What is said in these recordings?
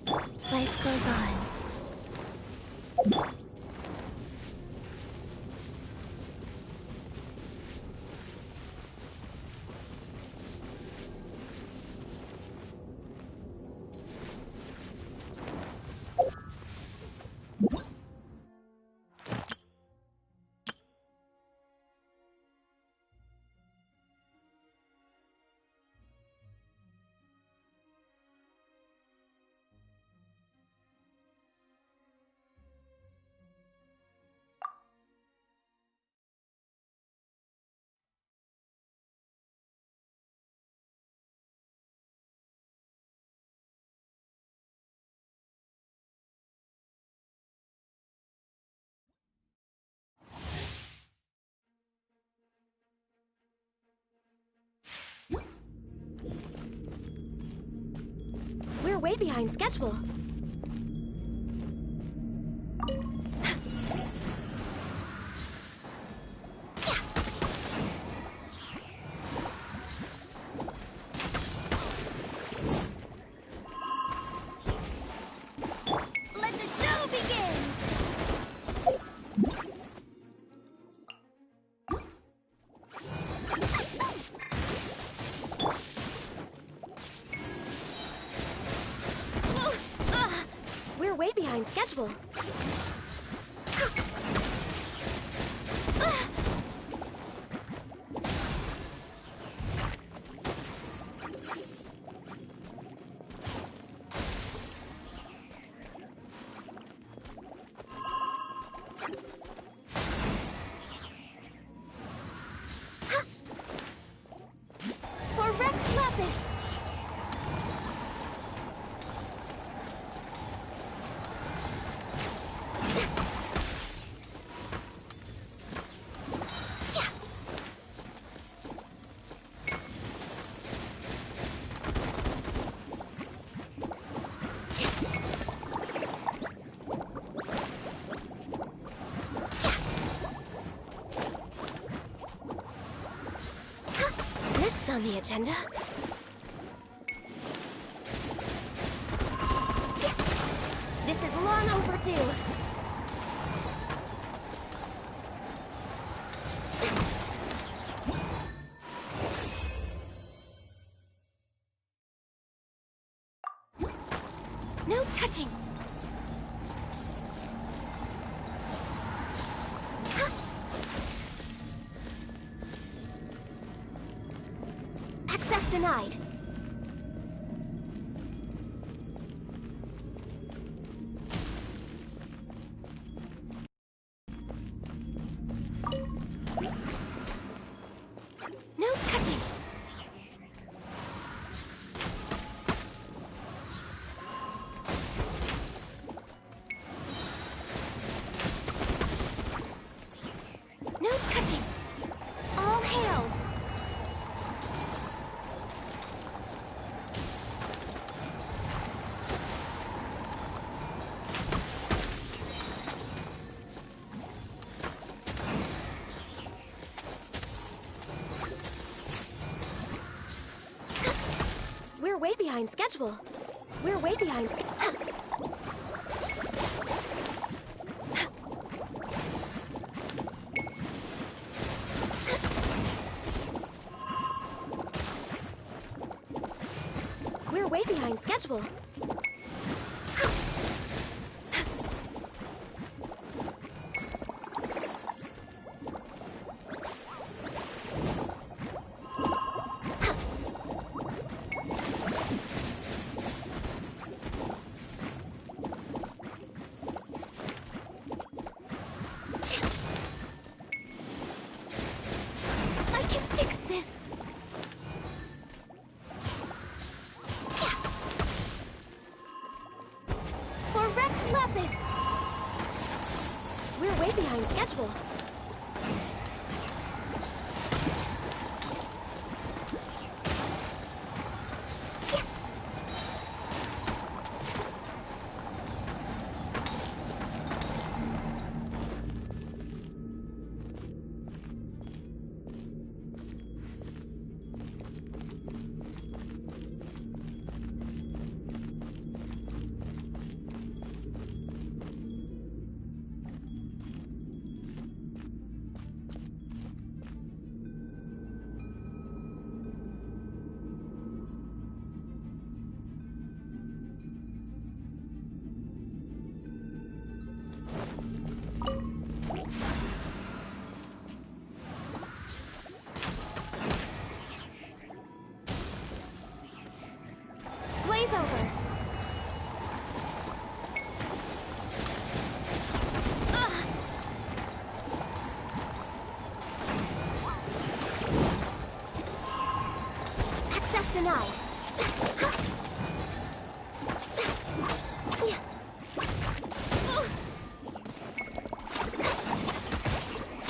Life goes on. We're way behind schedule. Let the show begin! We're way behind schedule. For Rex Lapis! Next on the agenda. This is long overdue. No touching. Access denied. No touching. No touching. All hail. We're way behind schedule. We're way behind schedule. We're way behind schedule. I can fix this. For Rex Lapis. We're way behind schedule. denied.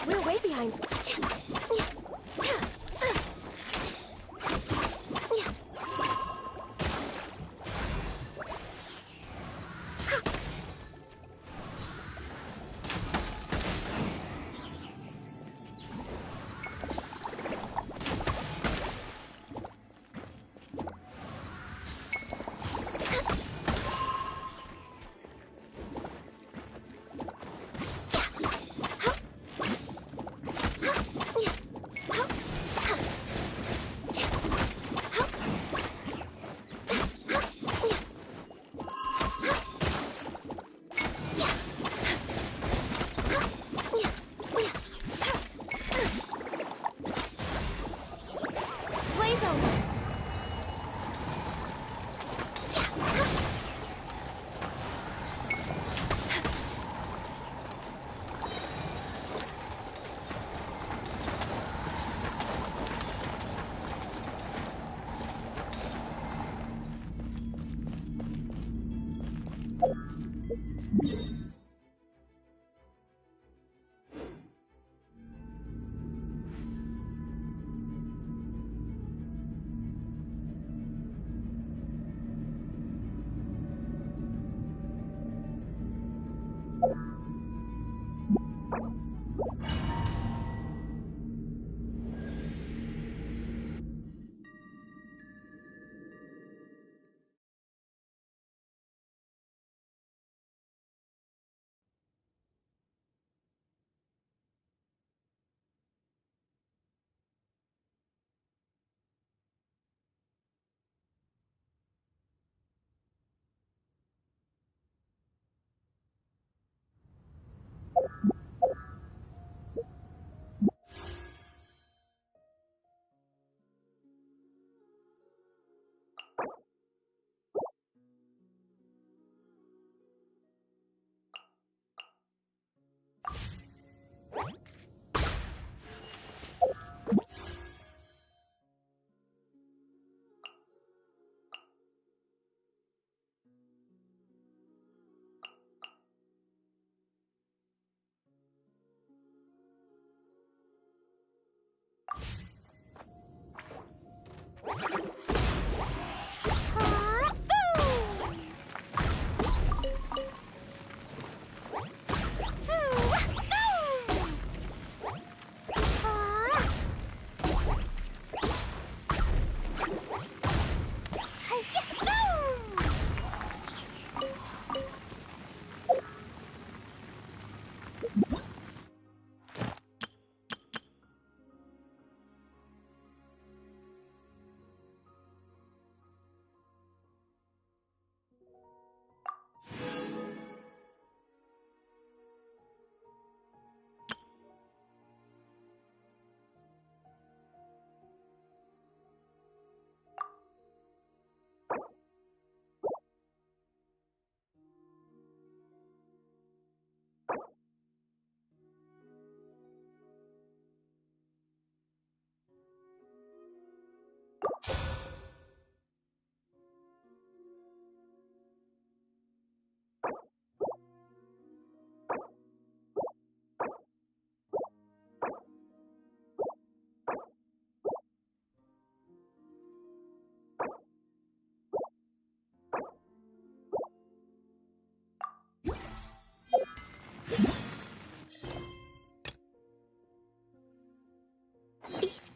We're way behind.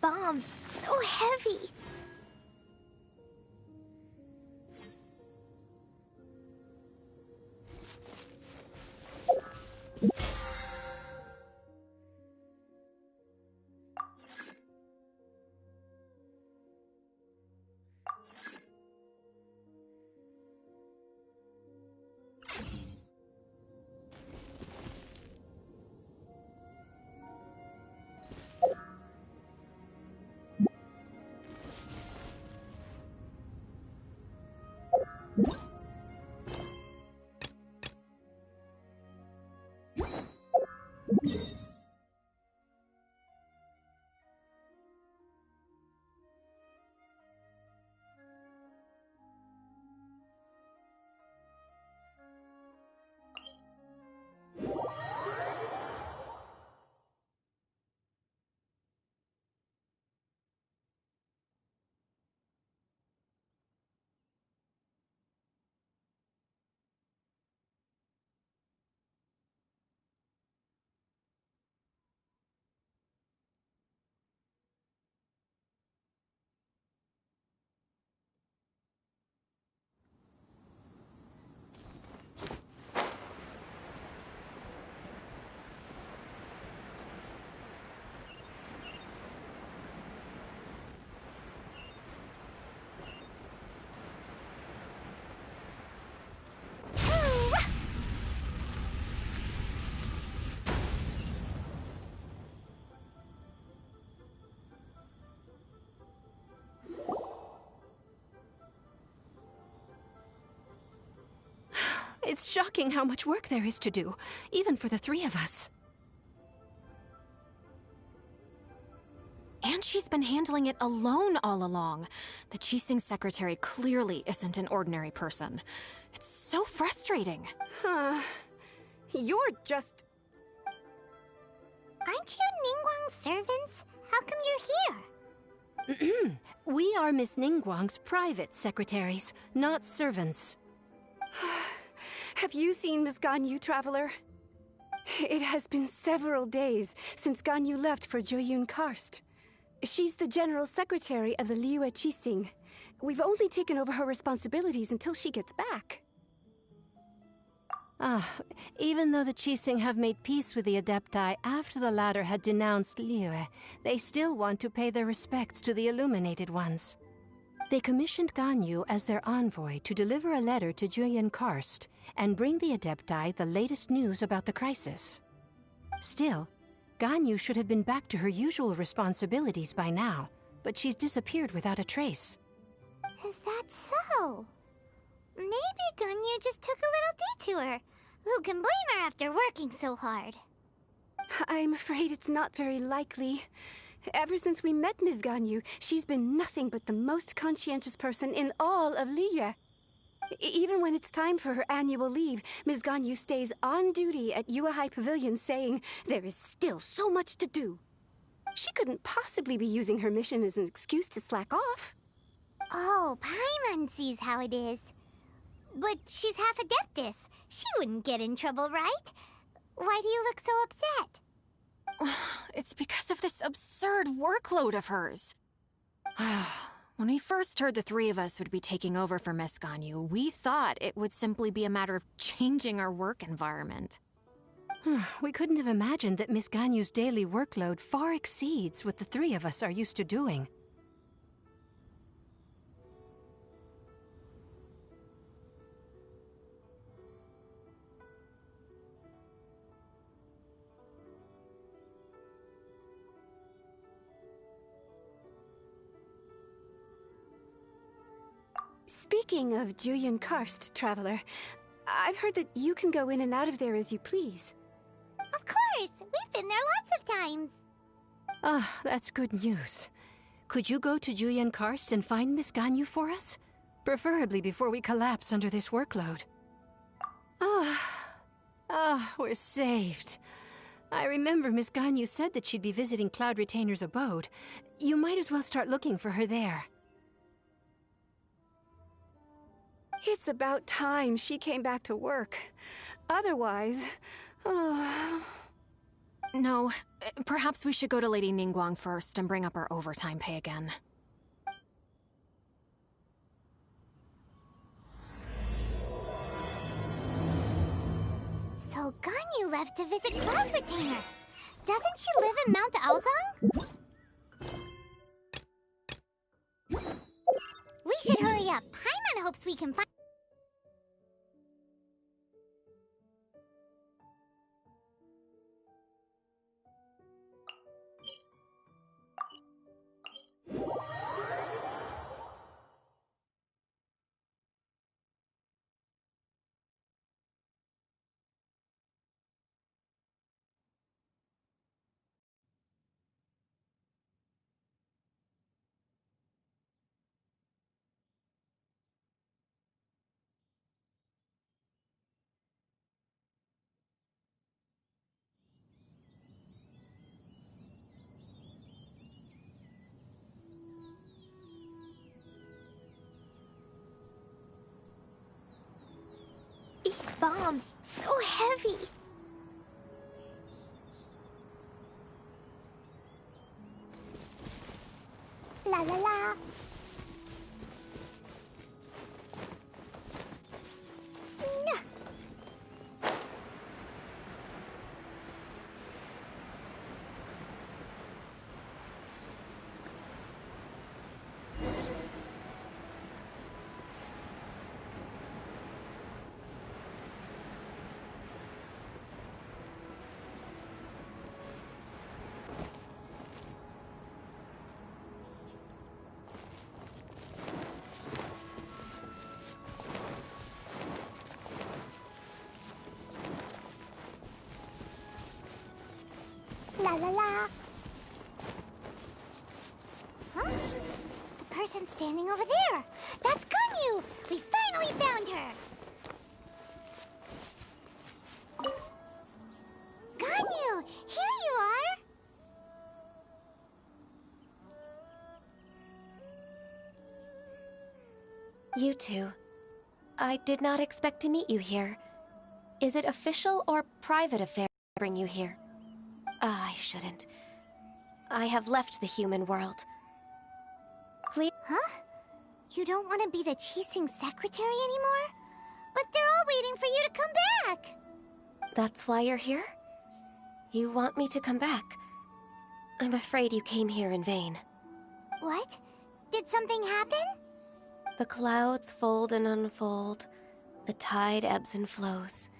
bombs. So heavy. It's shocking how much work there is to do, even for the three of us. And she's been handling it alone all along. The Qixing secretary clearly isn't an ordinary person. It's so frustrating. You're just... Aren't you Ningguang's servants? How come you're here? We are Miss Ningguang's private secretaries, not servants. Have you seen Miss Ganyu, Traveler? It has been several days since Ganyu left for Jueyun Karst. She's the general secretary of the Liyue Qixing. We've only taken over her responsibilities until she gets back. Even though the Qixing have made peace with the Adepti after the latter had denounced Liyue, they still want to pay their respects to the Illuminated Ones. They commissioned Ganyu as their envoy to deliver a letter to Jueyun Karst and bring the Adepti the latest news about the crisis. Still, Ganyu should have been back to her usual responsibilities by now, but she's disappeared without a trace. Is that so? Maybe Ganyu just took a little detour. Who can blame her after working so hard? I'm afraid it's not very likely. Ever since we met Ms. Ganyu, she's been nothing but the most conscientious person in all of Liyue. Even when it's time for her annual leave, Ms. Ganyu stays on duty at Yuehai Pavilion saying there is still so much to do. She couldn't possibly be using her mission as an excuse to slack off. Oh, Paimon sees how it is. But she's half Adeptus. She wouldn't get in trouble, right? Why do you look so upset? It's because of this absurd workload of hers. When we first heard the three of us would be taking over for Miss Ganyu, we thought it would simply be a matter of changing our work environment. We couldn't have imagined that Miss Ganyu's daily workload far exceeds what the three of us are used to doing. Speaking of Jueyun Karst, Traveler, I've heard that you can go in and out of there as you please. Of course! We've been there lots of times! That's good news. Could you go to Jueyun Karst and find Miss Ganyu for us? Preferably before we collapse under this workload. We're saved. I remember Miss Ganyu said that she'd be visiting Cloud Retainer's abode. You might as well start looking for her there. It's about time she came back to work. Otherwise... No, perhaps we should go to Lady Ningguang first and bring up our overtime pay again. So Ganyu left to visit Cloud Retainer. Doesn't she live in Mount Aozong? We should hurry up. Paimon hopes we can find... These bombs, so heavy. La la la. Nyah. La la la. Huh? The person standing over there. That's Ganyu. We finally found her. Ganyu, here you are. You two. I did not expect to meet you here. Is it official or private affair to bring you here? I shouldn't. I have left the human world. Please? Huh? You don't want to be the Qixing secretary anymore? But they're all waiting for you to come back. That's why you're here? You want me to come back? I'm afraid you came here in vain. What? Did something happen? The clouds fold and unfold. The tide ebbs and flows.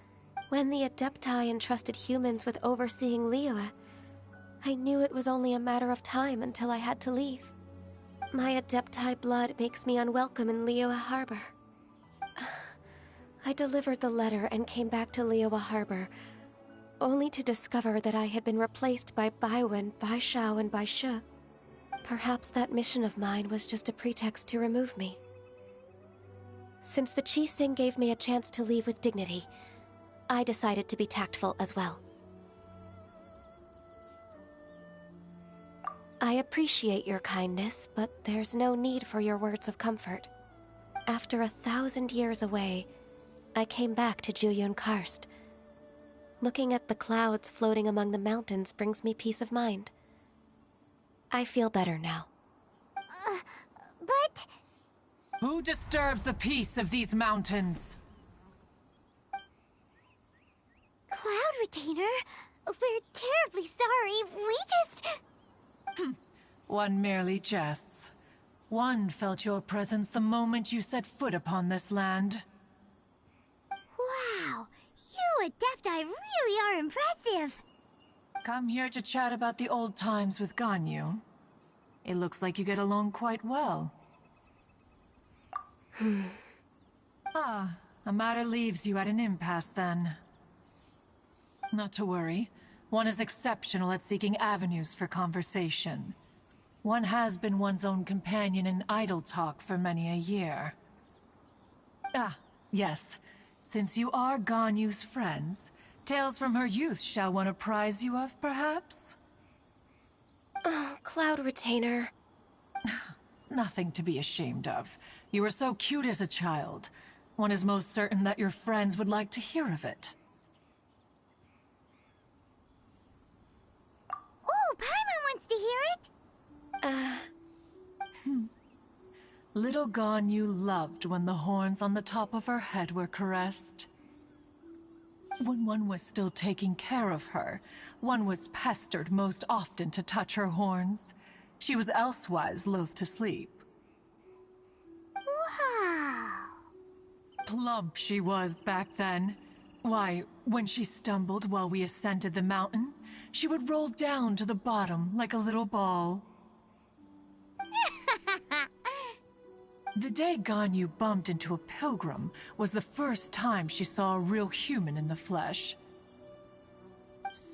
When the Adepti entrusted humans with overseeing Liyue, I knew it was only a matter of time until I had to leave. My Adepti blood makes me unwelcome in Liyue Harbor. I delivered the letter and came back to Liyue Harbor, only to discover that I had been replaced by Baiwen, Baishao, and Baishu. Perhaps that mission of mine was just a pretext to remove me. Since the Qixing gave me a chance to leave with dignity, I decided to be tactful as well. I appreciate your kindness, but there's no need for your words of comfort. After 1,000 years away, I came back to Jueyun Karst. Looking at the clouds floating among the mountains brings me peace of mind. I feel better now. But... Who disturbs the peace of these mountains? Cloud Retainer, we're terribly sorry. We just... One merely jests. One felt your presence the moment you set foot upon this land. Wow, you Adepti really are impressive. Come here to chat about the old times with Ganyu. It looks like you get along quite well. A matter leaves you at an impasse then. Not to worry. One is exceptional at seeking avenues for conversation. One has been one's own companion in idle talk for many a year. Yes. Since you are Ganyu's friends, tales from her youth shall one apprise you of, perhaps? Oh, Cloud Retainer. Nothing to be ashamed of. You were so cute as a child. One is most certain that your friends would like to hear of it. Oh, Paimon wants to hear it. Little Ganyu loved when the horns on the top of her head were caressed. When one was still taking care of her, one was pestered most often to touch her horns. She was elsewise loath to sleep. Wow. Plump she was back then. Why, when she stumbled while we ascended the mountain, she would roll down to the bottom like a little ball. The day Ganyu bumped into a pilgrim was the first time she saw a real human in the flesh.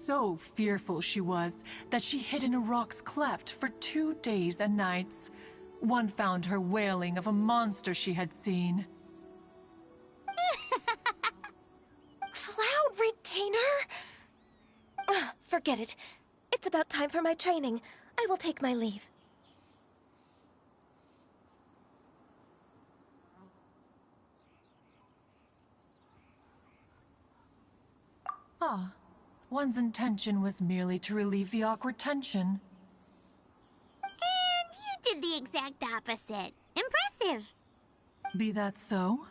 So fearful she was that she hid in a rock's cleft for 2 days and nights. One found her wailing of a monster she had seen. Cloud Retainer? Forget it. It's about time for my training. I will take my leave. One's intention was merely to relieve the awkward tension. And you did the exact opposite. Impressive. Be that so?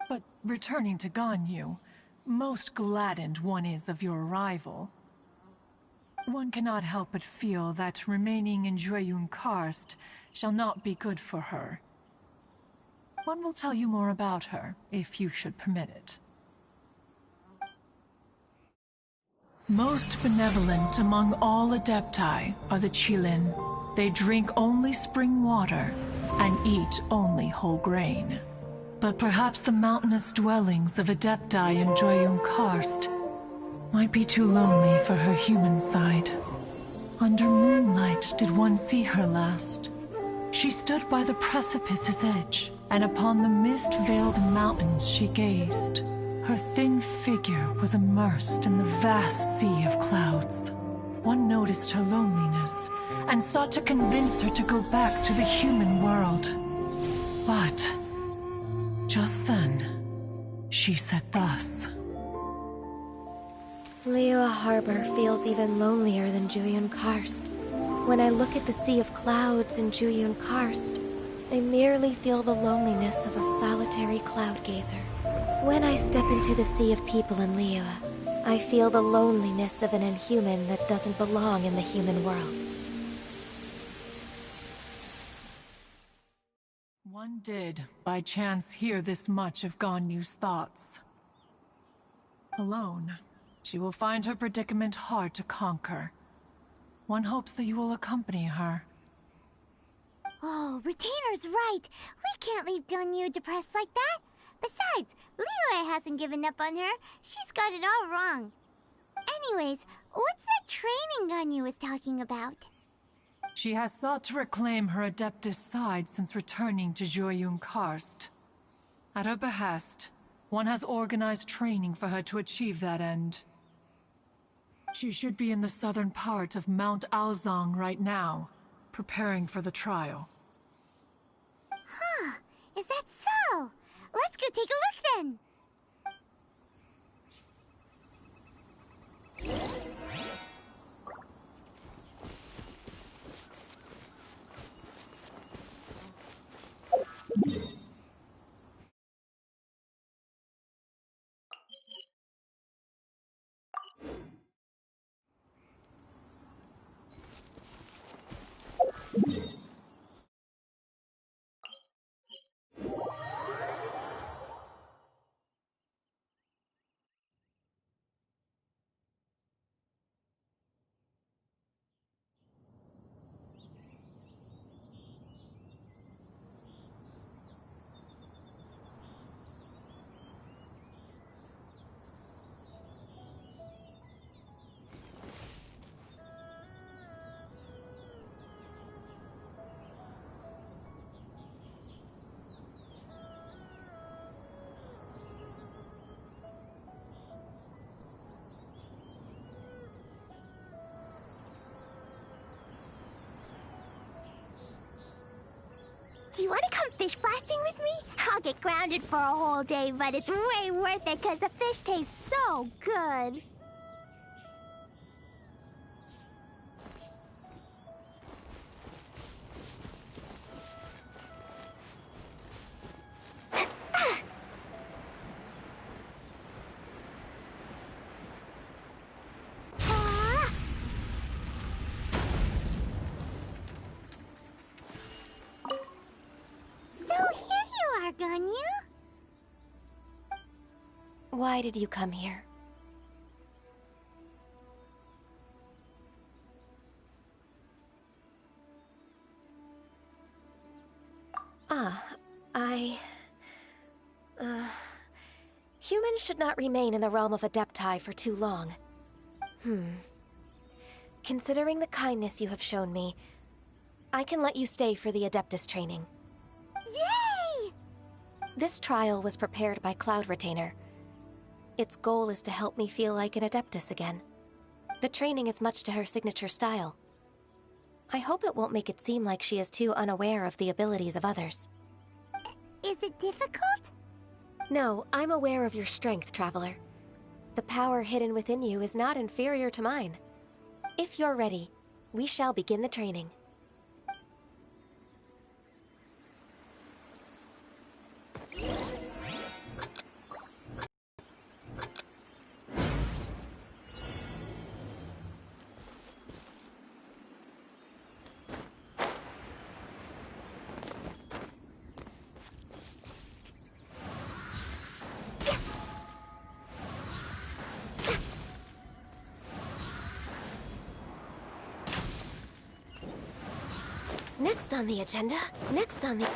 But returning to Ganyu, most gladdened one is of your arrival. One cannot help but feel that remaining in Jueyun Karst shall not be good for her. One will tell you more about her, if you should permit it. Most benevolent among all Adepti are the Qilin. They drink only spring water and eat only whole grain. But perhaps the mountainous dwellings of Adepti in Jueyun Karst might be too lonely for her human side. Under moonlight did one see her last. She stood by the precipice's edge, and upon the mist-veiled mountains she gazed. Her thin figure was immersed in the vast sea of clouds. One noticed her loneliness, and sought to convince her to go back to the human world. But, just then, she said thus. Liyue Harbor feels even lonelier than Jueyun Karst. When I look at the sea of clouds in Jueyun Karst, I merely feel the loneliness of a solitary cloud gazer. When I step into the sea of people in Liyue, I feel the loneliness of an inhuman that doesn't belong in the human world. One did, by chance, hear this much of Ganyu's thoughts. Alone, she will find her predicament hard to conquer. One hopes that you will accompany her. Oh, Retainer's right. We can't leave Ganyu depressed like that. Besides, Liyue hasn't given up on her. She's got it all wrong. Anyways, what's that training Ganyu was talking about? She has sought to reclaim her Adeptus side since returning to Jueyun Karst. At her behest, one has organized training for her to achieve that end. She should be in the southern part of Mount Aozang right now, preparing for the trial. Huh, is that so? Let's go take a look then! Do you want to come fish blasting with me? I'll get grounded for a whole day, but it's way worth it because the fish taste so good. Ganyu? Why did you come here? Humans should not remain in the realm of Adepti for too long. Considering the kindness you have shown me, I can let you stay for the Adeptus training. Yay! This trial was prepared by Cloud Retainer. Its goal is to help me feel like an Adeptus again. The training is much to her signature style. I hope it won't make it seem like she is too unaware of the abilities of others. Is it difficult? No, I'm aware of your strength, Traveler. The power hidden within you is not inferior to mine. If you're ready, we shall begin the training. Next on the agenda, next on the...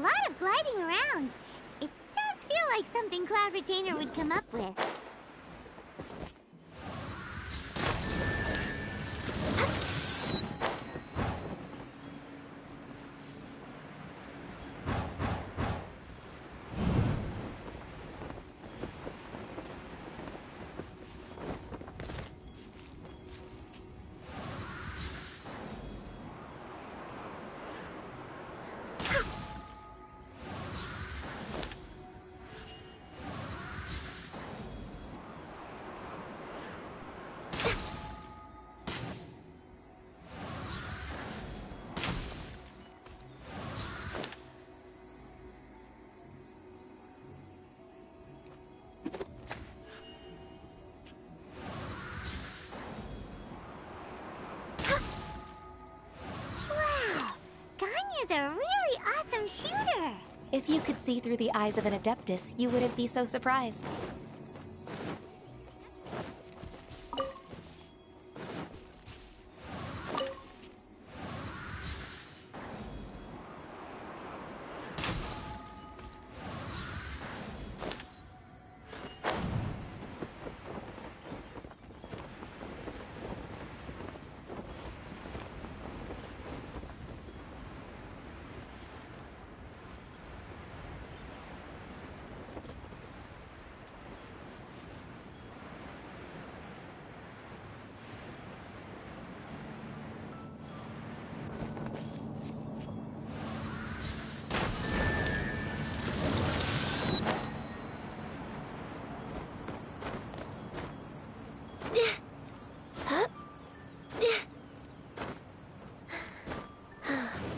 lot of gliding around. It does feel like something Cloud Retainer would come up with. Is a really awesome shooter! If you could see through the eyes of an Adeptus, you wouldn't be so surprised.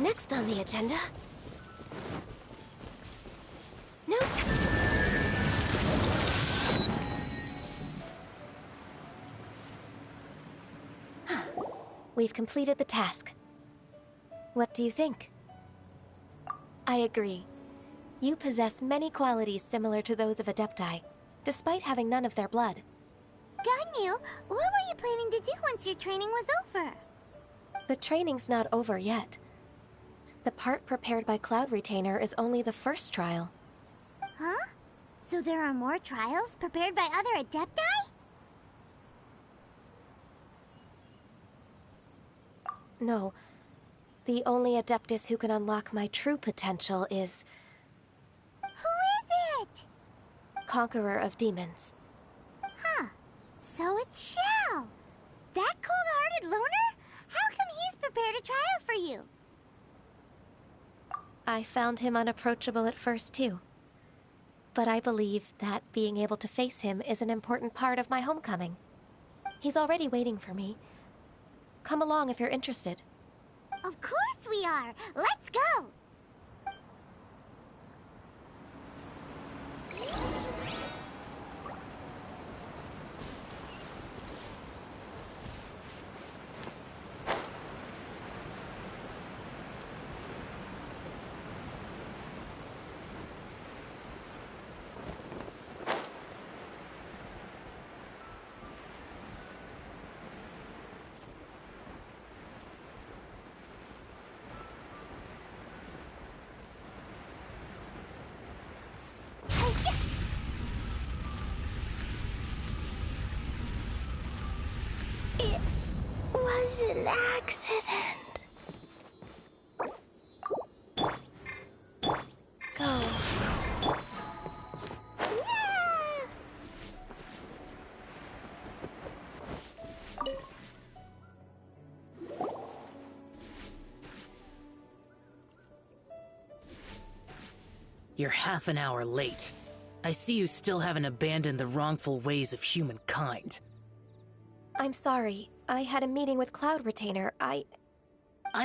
Next on the agenda... Note! We've completed the task. What do you think? I agree. You possess many qualities similar to those of Adepti, despite having none of their blood. Ganyu, what were you planning to do once your training was over? The training's not over yet. The part prepared by Cloud Retainer is only the first trial. Huh? So there are more trials prepared by other Adepti? No. The only Adeptus who can unlock my true potential is... Who is it? Conqueror of Demons. Huh. So it's Xiao. That cold-hearted loner? How come he's prepared a trial for you? I found him unapproachable at first, too. But I believe that being able to face him is an important part of my homecoming. He's already waiting for me. Come along if you're interested. Of course we are! Let's go! Was an accident. Go. You're half an hour late. I see you still haven't abandoned the wrongful ways of humankind. I'm sorry. I had a meeting with Cloud Retainer. I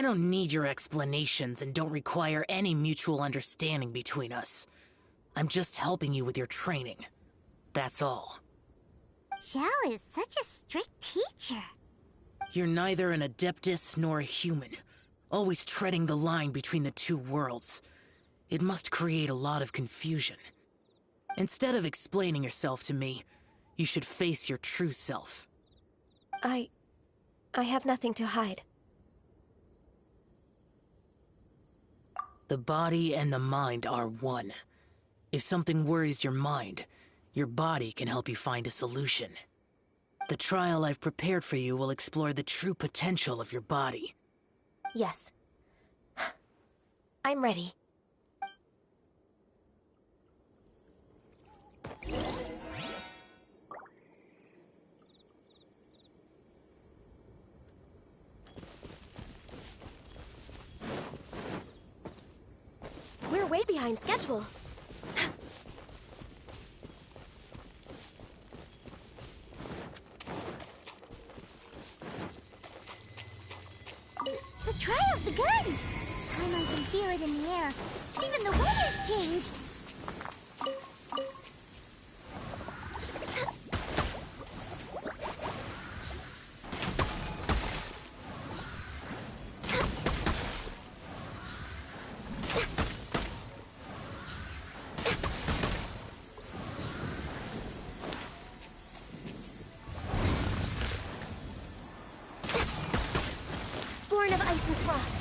don't need your explanations and don't require any mutual understanding between us. I'm just helping you with your training. That's all. Xiao is such a strict teacher. You're neither an Adeptus nor a human, always treading the line between the two worlds. It must create a lot of confusion. Instead of explaining yourself to me, you should face your true self. I have nothing to hide. The body and the mind are one. If something worries your mind, your body can help you find a solution. The trial I've prepared for you will explore the true potential of your body. Yes. I'm ready. We're way behind schedule. The trial's begun! Paimon can feel it in the air. Even the weather's changed. Born of ice and frost.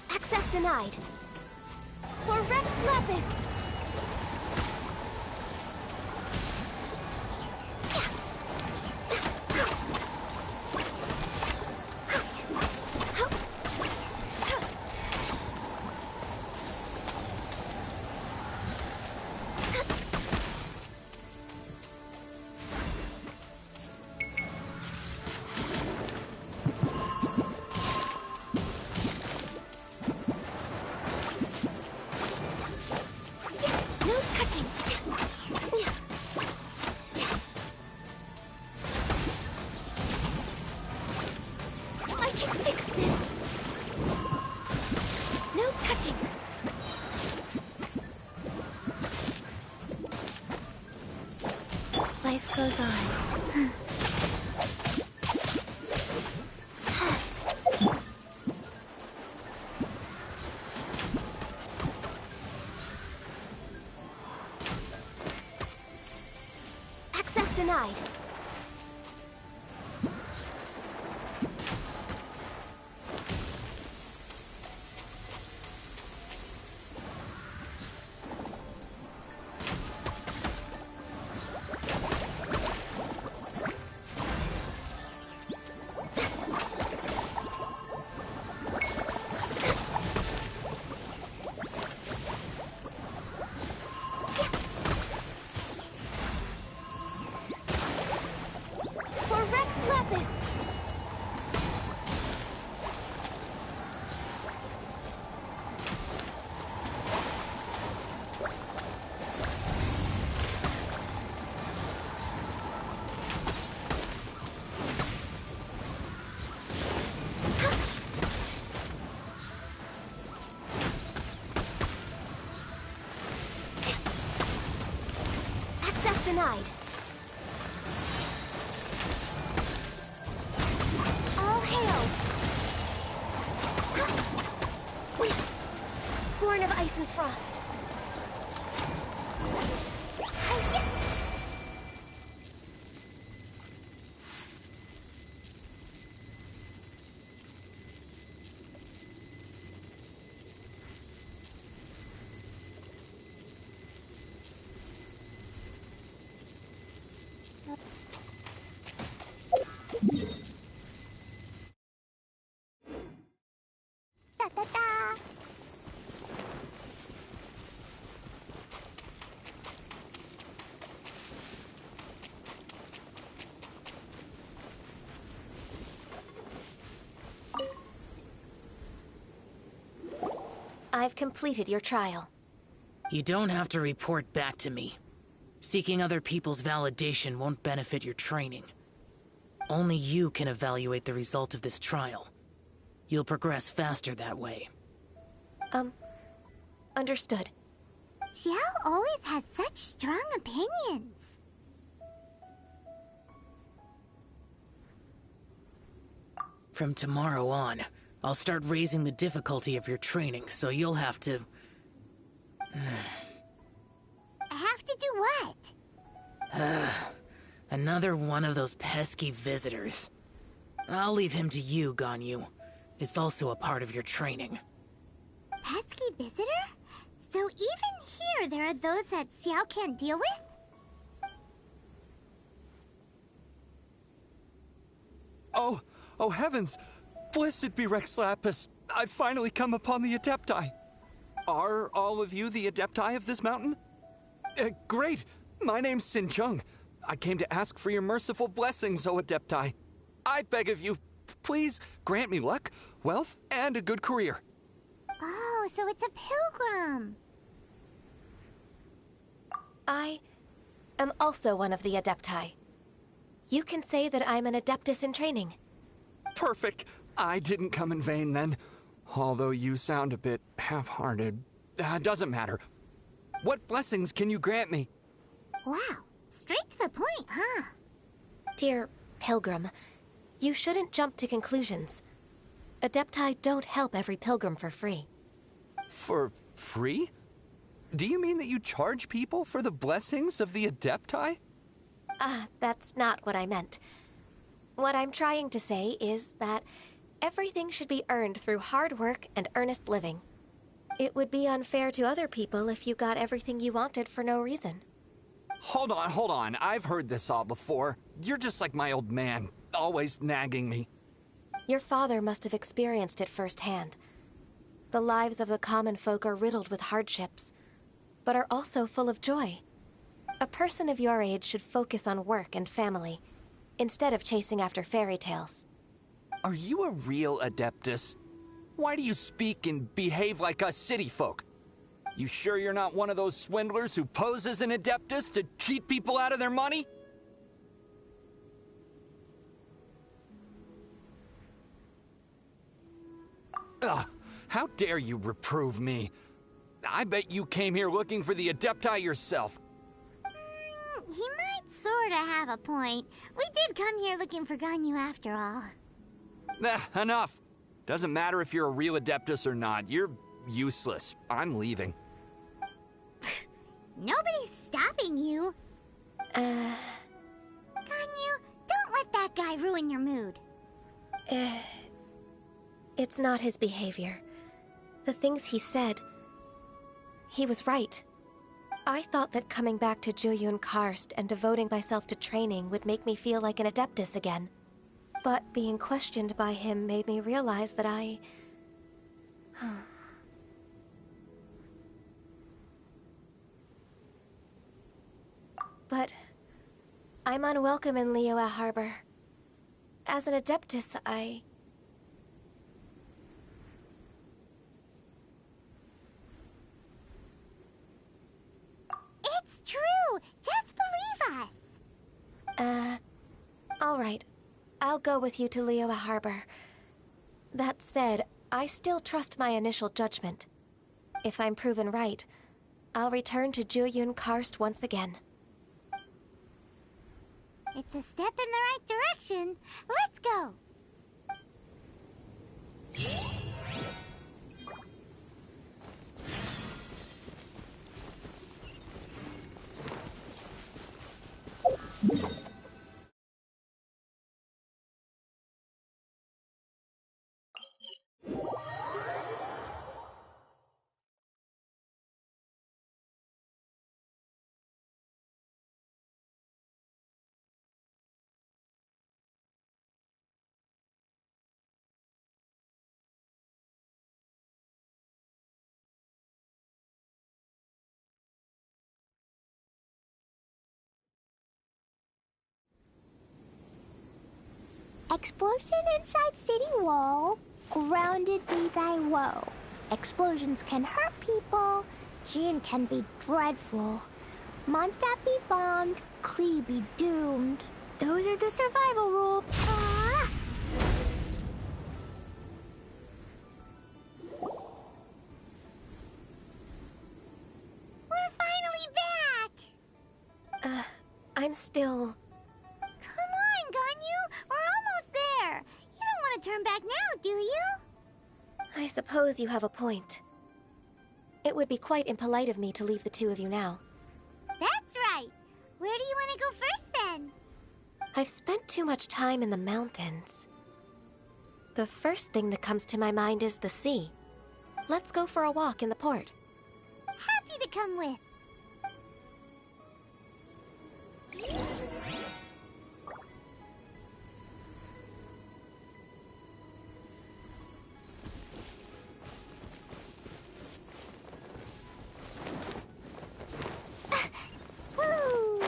Access denied. For Rex Lapis! No touching! I can fix this! No touching! Life goes on. Access denied. For Rex Lapis! Access denied. All hail! Born of ice and frost. Da da da! I've completed your trial. You don't have to report back to me. Seeking other people's validation won't benefit your training. Only you can evaluate the result of this trial. You'll progress faster that way. Understood. Xiao always has such strong opinions. From tomorrow on, I'll start raising the difficulty of your training, so you'll have to... Have to do what? Another one of those pesky visitors. I'll leave him to you, Ganyu. It's also a part of your training. Pesky visitor? So even here there are those that Xiao can't deal with? Oh heavens! Blessed be Rex Lapis! I've finally come upon the Adepti! Are all of you the Adepti of this mountain? Great! My name's Sin Chung. I came to ask for your merciful blessings, O Adepti. I beg of you, please grant me luck, wealth, and a good career. Oh, so it's a pilgrim. I am also one of the Adepti. You can say that I'm an Adeptus in training. Perfect. I didn't come in vain then. Although you sound a bit half-hearted. Doesn't matter. What blessings can you grant me? Wow, straight to the point, huh? Dear Pilgrim, you shouldn't jump to conclusions. Adepti don't help every pilgrim for free. For free? Do you mean that you charge people for the blessings of the Adepti? That's not what I meant. What I'm trying to say is that everything should be earned through hard work and earnest living. It would be unfair to other people if you got everything you wanted for no reason. Hold on. I've heard this all before. You're just like my old man, always nagging me. Your father must have experienced it firsthand. The lives of the common folk are riddled with hardships, but are also full of joy. A person of your age should focus on work and family, instead of chasing after fairy tales. Are you a real Adeptus? Why do you speak and behave like us city folk? You sure you're not one of those swindlers who pose as an Adeptus to cheat people out of their money? Ugh, how dare you reprove me? I bet you came here looking for the Adepti yourself. He might sorta have a point. We did come here looking for Ganyu after all. Enough. Doesn't matter if you're a real Adeptus or not. You're useless. I'm leaving. Nobody's stopping you. Ganyu, don't let that guy ruin your mood. It's not his behavior. The things he said... He was right. I thought that coming back to Jueyun Karst and devoting myself to training would make me feel like an Adeptus again. But being questioned by him made me realize that I... But... I'm unwelcome in Liyue Harbor. As an Adeptus, It's true! Just believe us! Alright. I'll go with you to Liyue Harbor. That said, I still trust my initial judgment. If I'm proven right, I'll return to Jueyun Karst once again. It's a step in the right direction. Let's go! Explosion inside city wall. Grounded be thy woe. Explosions can hurt people. Gene can be dreadful. Mondstadt be bombed. Klee be doomed. Those are the survival rules. Ah! I'm still... Come on, Ganyu! We're almost there! You don't want to turn back now, do you? I suppose you have a point. It would be quite impolite of me to leave the two of you now. That's right! Where do you want to go first, then? I've spent too much time in the mountains. The first thing that comes to my mind is the sea. Let's go for a walk in the port. Happy to come with. Woo!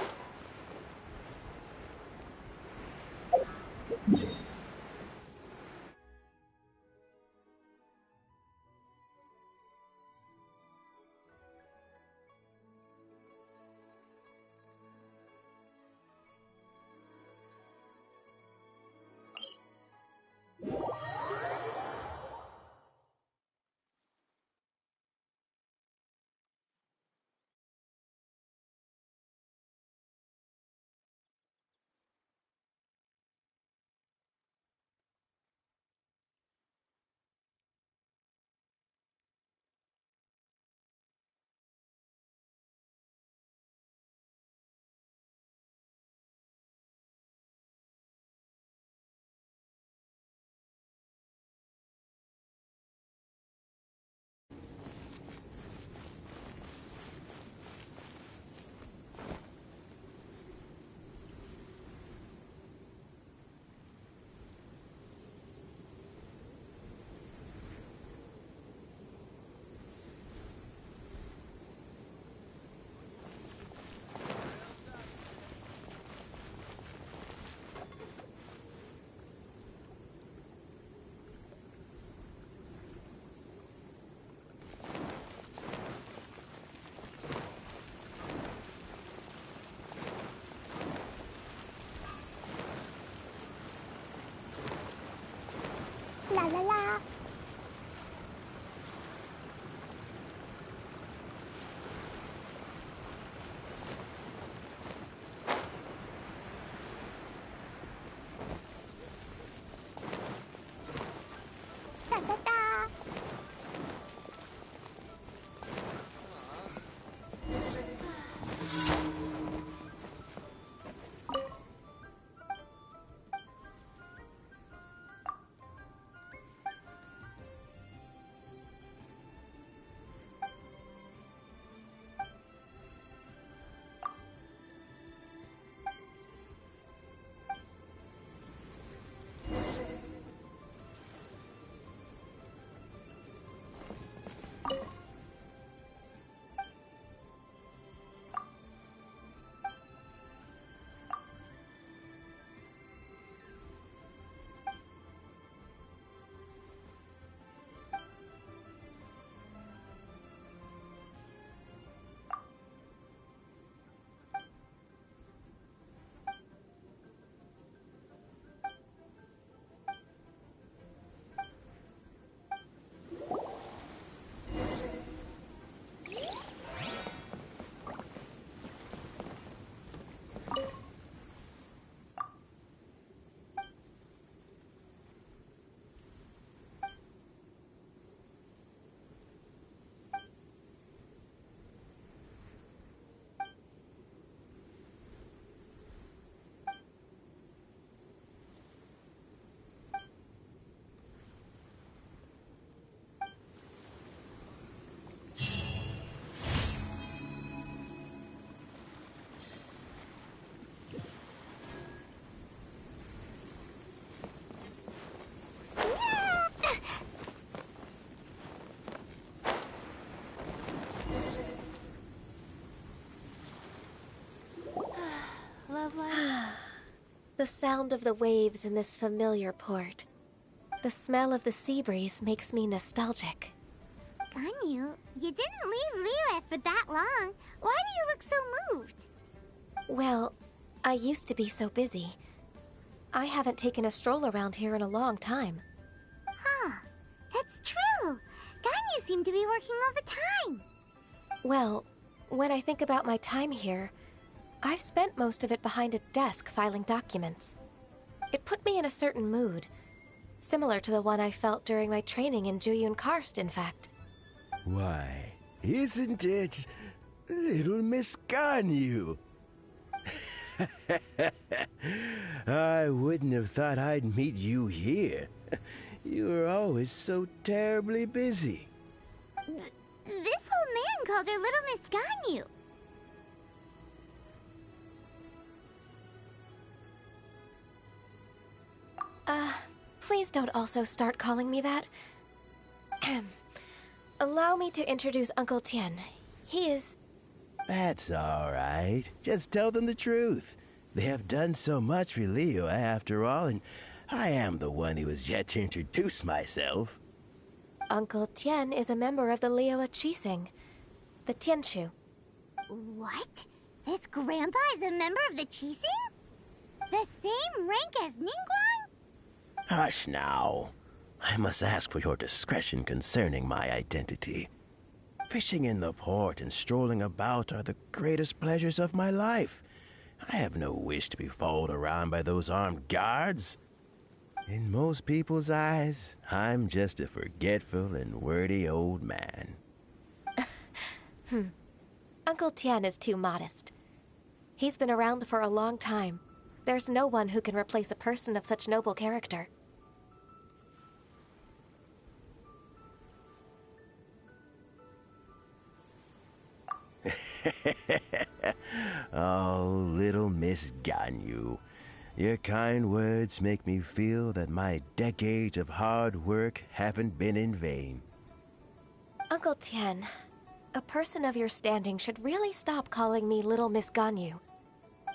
La la la. Da da da. Lovely. The sound of the waves in this familiar port. The smell of the sea breeze makes me nostalgic. Ganyu, you didn't leave Liyue for that long. Why do you look so moved? Well, I used to be so busy. I haven't taken a stroll around here in a long time. Huh. That's true. Ganyu seemed to be working all the time. Well, when I think about my time here, I've spent most of it behind a desk filing documents. It put me in a certain mood, similar to the one I felt during my training in Juyun Karst, in fact. Why, isn't it little Miss Ganyu? I wouldn't have thought I'd meet you here. You were always so terribly busy. This old man called her Little Miss Ganyu. Please don't also start calling me that. Allow me to introduce Uncle Tian. He is... That's all right. Just tell them the truth. They have done so much for Liyue after all, and I am the one who has yet to introduce myself. Uncle Tian is a member of the Liyue Qixing, the Tianshu. What? This grandpa is a member of the Qixing? The same rank as Ningguang? Hush now. I must ask for your discretion concerning my identity. Fishing in the port and strolling about are the greatest pleasures of my life. I have no wish to be followed around by those armed guards. In most people's eyes, I'm just a forgetful and wordy old man. Uncle Tian is too modest. He's been around for a long time. There's no one who can replace a person of such noble character. Oh, little Miss Ganyu. Your kind words make me feel that my decades of hard work haven't been in vain. Uncle Tian, a person of your standing should really stop calling me Little Miss Ganyu.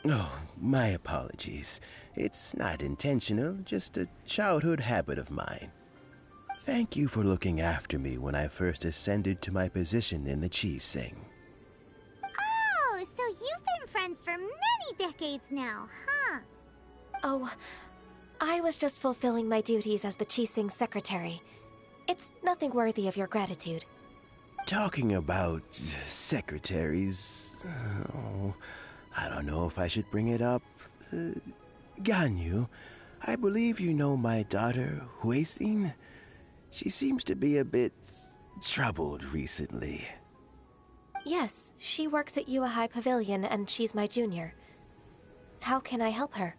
Oh, my apologies. It's not intentional, just a childhood habit of mine. Thank you for looking after me when I first ascended to my position in the Qixing. Oh, so you've been friends for many decades now, huh? Oh, I was just fulfilling my duties as the Qixing secretary. It's nothing worthy of your gratitude. Talking about secretaries... Oh, I don't know if I should bring it up. Ganyu, I believe you know my daughter, Huixin. She seems to be a bit troubled recently. Yes, she works at Yue High Pavilion and she's my junior. How can I help her?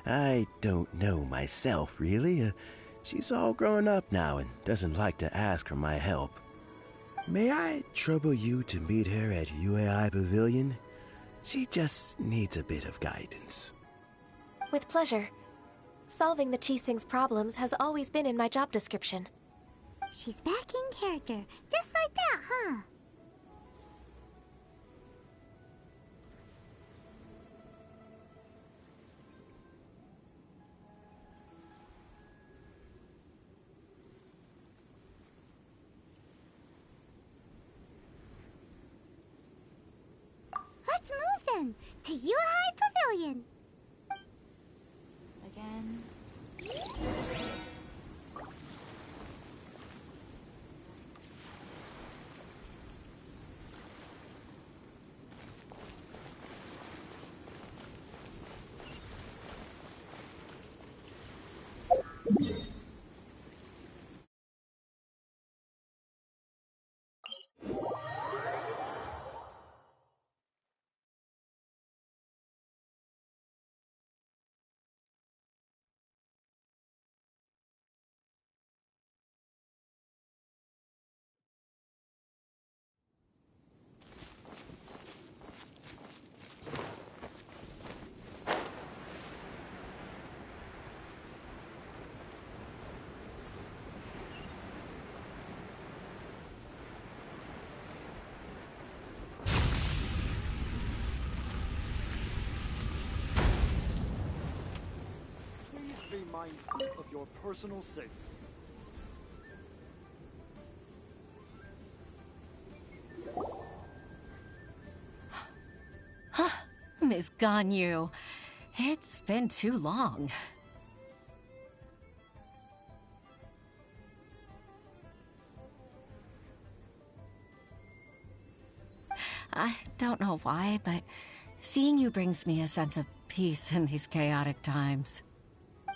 I don't know myself, really. She's all grown up now and doesn't like to ask for my help. May I trouble you to meet her at Yue High Pavilion? She just needs a bit of guidance. With pleasure. Solving the Qixing's problems has always been in my job description. She's back in character, just like that, huh? Let's move then, to Yue High Pavilion. Again. Be mindful of your personal safety. Miss Ganyu, it's been too long. I don't know why, but seeing you brings me a sense of peace in these chaotic times.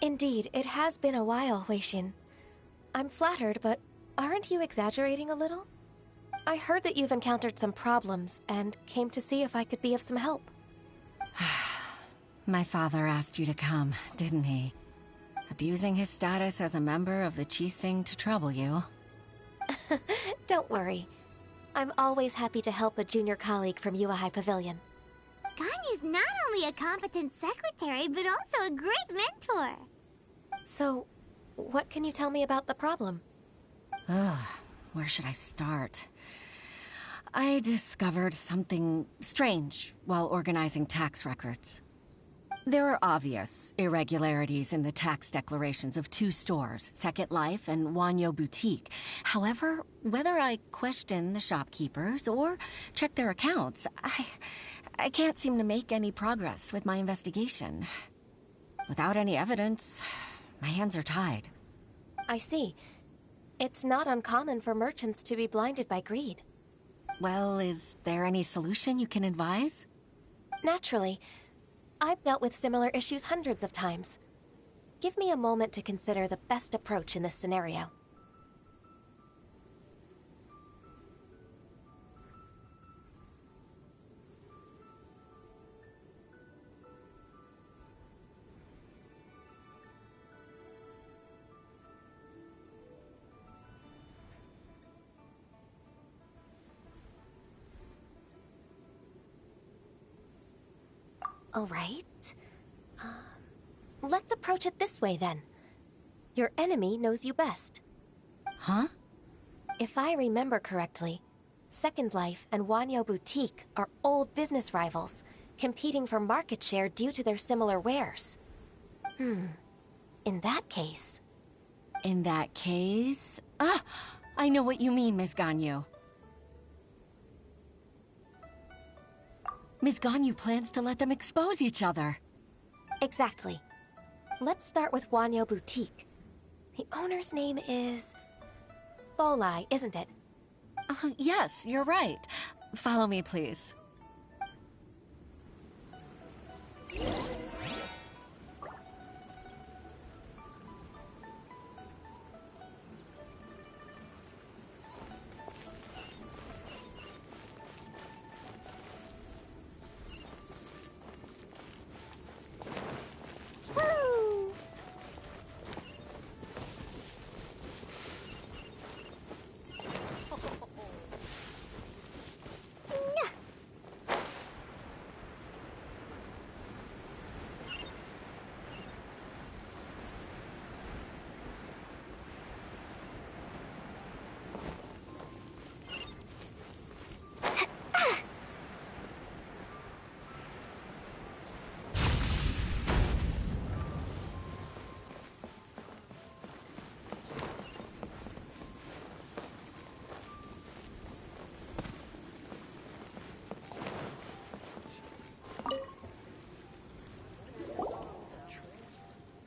Indeed, it has been a while, Huixin. I'm flattered, but aren't you exaggerating a little? I heard that you've encountered some problems and came to see if I could be of some help. My father asked you to come, didn't he? Abusing his status as a member of the Qixing to trouble you. Don't worry. I'm always happy to help a junior colleague from Yuehai Pavilion. Ganyu's not only a competent secretary, but also a great mentor. So, what can you tell me about the problem? Ugh, where should I start? I discovered something strange while organizing tax records. There are obvious irregularities in the tax declarations of two stores, Second Life and Wanyo Boutique. However, whether I question the shopkeepers or check their accounts, I can't seem to make any progress with my investigation. Without any evidence, my hands are tied. I see. It's not uncommon for merchants to be blinded by greed. Well, is there any solution you can advise? Naturally. I've dealt with similar issues hundreds of times. Give me a moment to consider the best approach in this scenario. All right. Let's approach it this way, then. Your enemy knows you best. Huh? If I remember correctly, Second Life and Wanyo Boutique are old business rivals, competing for market share due to their similar wares. In that case... In that case... Ah! I know what you mean, Ms. Ganyu. Ms. Ganyu plans to let them expose each other. Exactly. Let's start with Wanyo Boutique. The owner's name is... Bolai, isn't it? Yes, you're right. Follow me, please.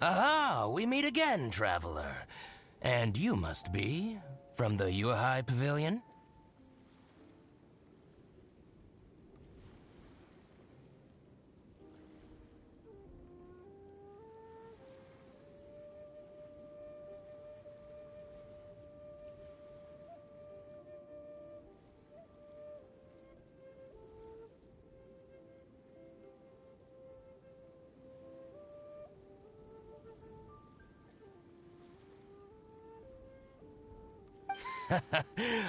Aha! We meet again, traveler. And you must be from the Yuehai Pavilion?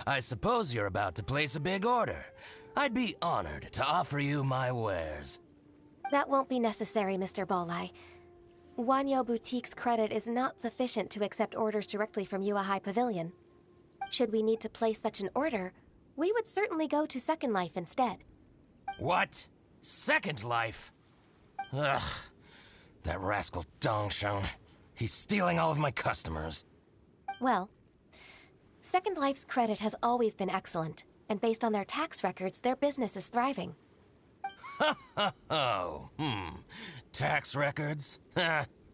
I suppose you're about to place a big order. I'd be honored to offer you my wares. That won't be necessary, Mr. Bolai. Wanyo Boutique's credit is not sufficient to accept orders directly from Yuehai Pavilion. Should we need to place such an order, we would certainly go to Second Life instead. What? Second Life? Ugh. That rascal Dongsheng. He's stealing all of my customers. Well, Second Life's credit has always been excellent, and based on their tax records, their business is thriving. Tax records?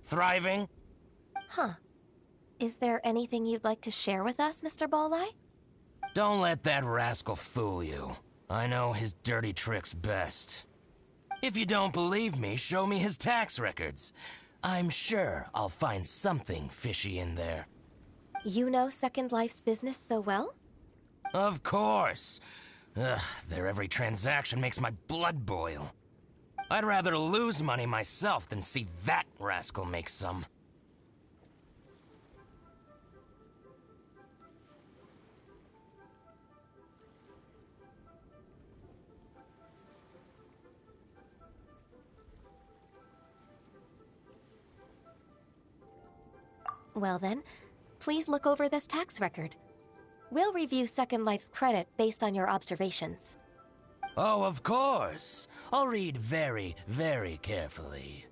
Thriving? Huh. Is there anything you'd like to share with us, Mr. Bolai? Don't let that rascal fool you. I know his dirty tricks best. If you don't believe me, show me his tax records. I'm sure I'll find something fishy in there. You know Second Life's business so well? Of course. Ugh, their every transaction makes my blood boil. I'd rather lose money myself than see that rascal make some. Well then, please look over this tax record. We'll review Second Life's credit based on your observations. Oh, of course. I'll read very, very carefully.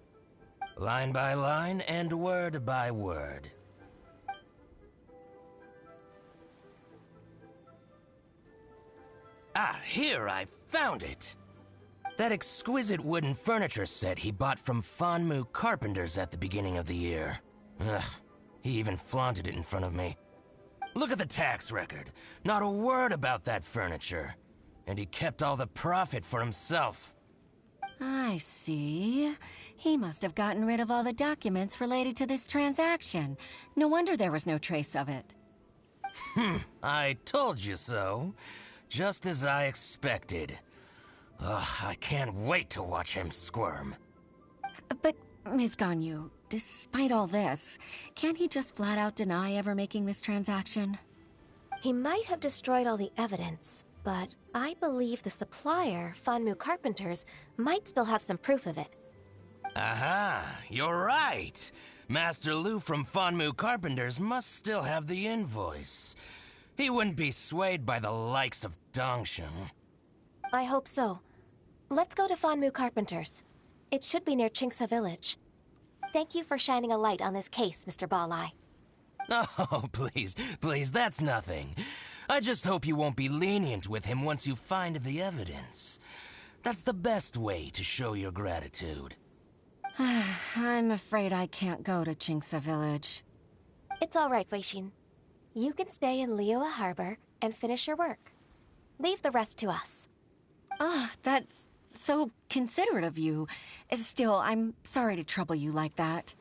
Line by line and word by word. Ah, here, I found it! That exquisite wooden furniture set he bought from Fanmu Carpenters at the beginning of the year. Ugh, he even flaunted it in front of me. Look at the tax record. Not a word about that furniture. And he kept all the profit for himself. I see. He must have gotten rid of all the documents related to this transaction. No wonder there was no trace of it. I told you so. Just as I expected. Ugh, I can't wait to watch him squirm. But, Ms. Ganyu, despite all this, can't he just flat out deny ever making this transaction? He might have destroyed all the evidence, but I believe the supplier, Fanmu Carpenters, might still have some proof of it. Aha, you're right. Master Lu from Fanmu Carpenters must still have the invoice. He wouldn't be swayed by the likes of Dongsheng. I hope so. Let's go to Fanmu Carpenters. It should be near Chingsa Village. Thank you for shining a light on this case, Mr. Balai. Oh, please, that's nothing. I just hope you won't be lenient with him once you find the evidence. That's the best way to show your gratitude. I'm afraid I can't go to Chingsa Village. It's all right, Weishin. You can stay in Liyue Harbor and finish your work. Leave the rest to us. That's so considerate of you. Still, I'm sorry to trouble you like that.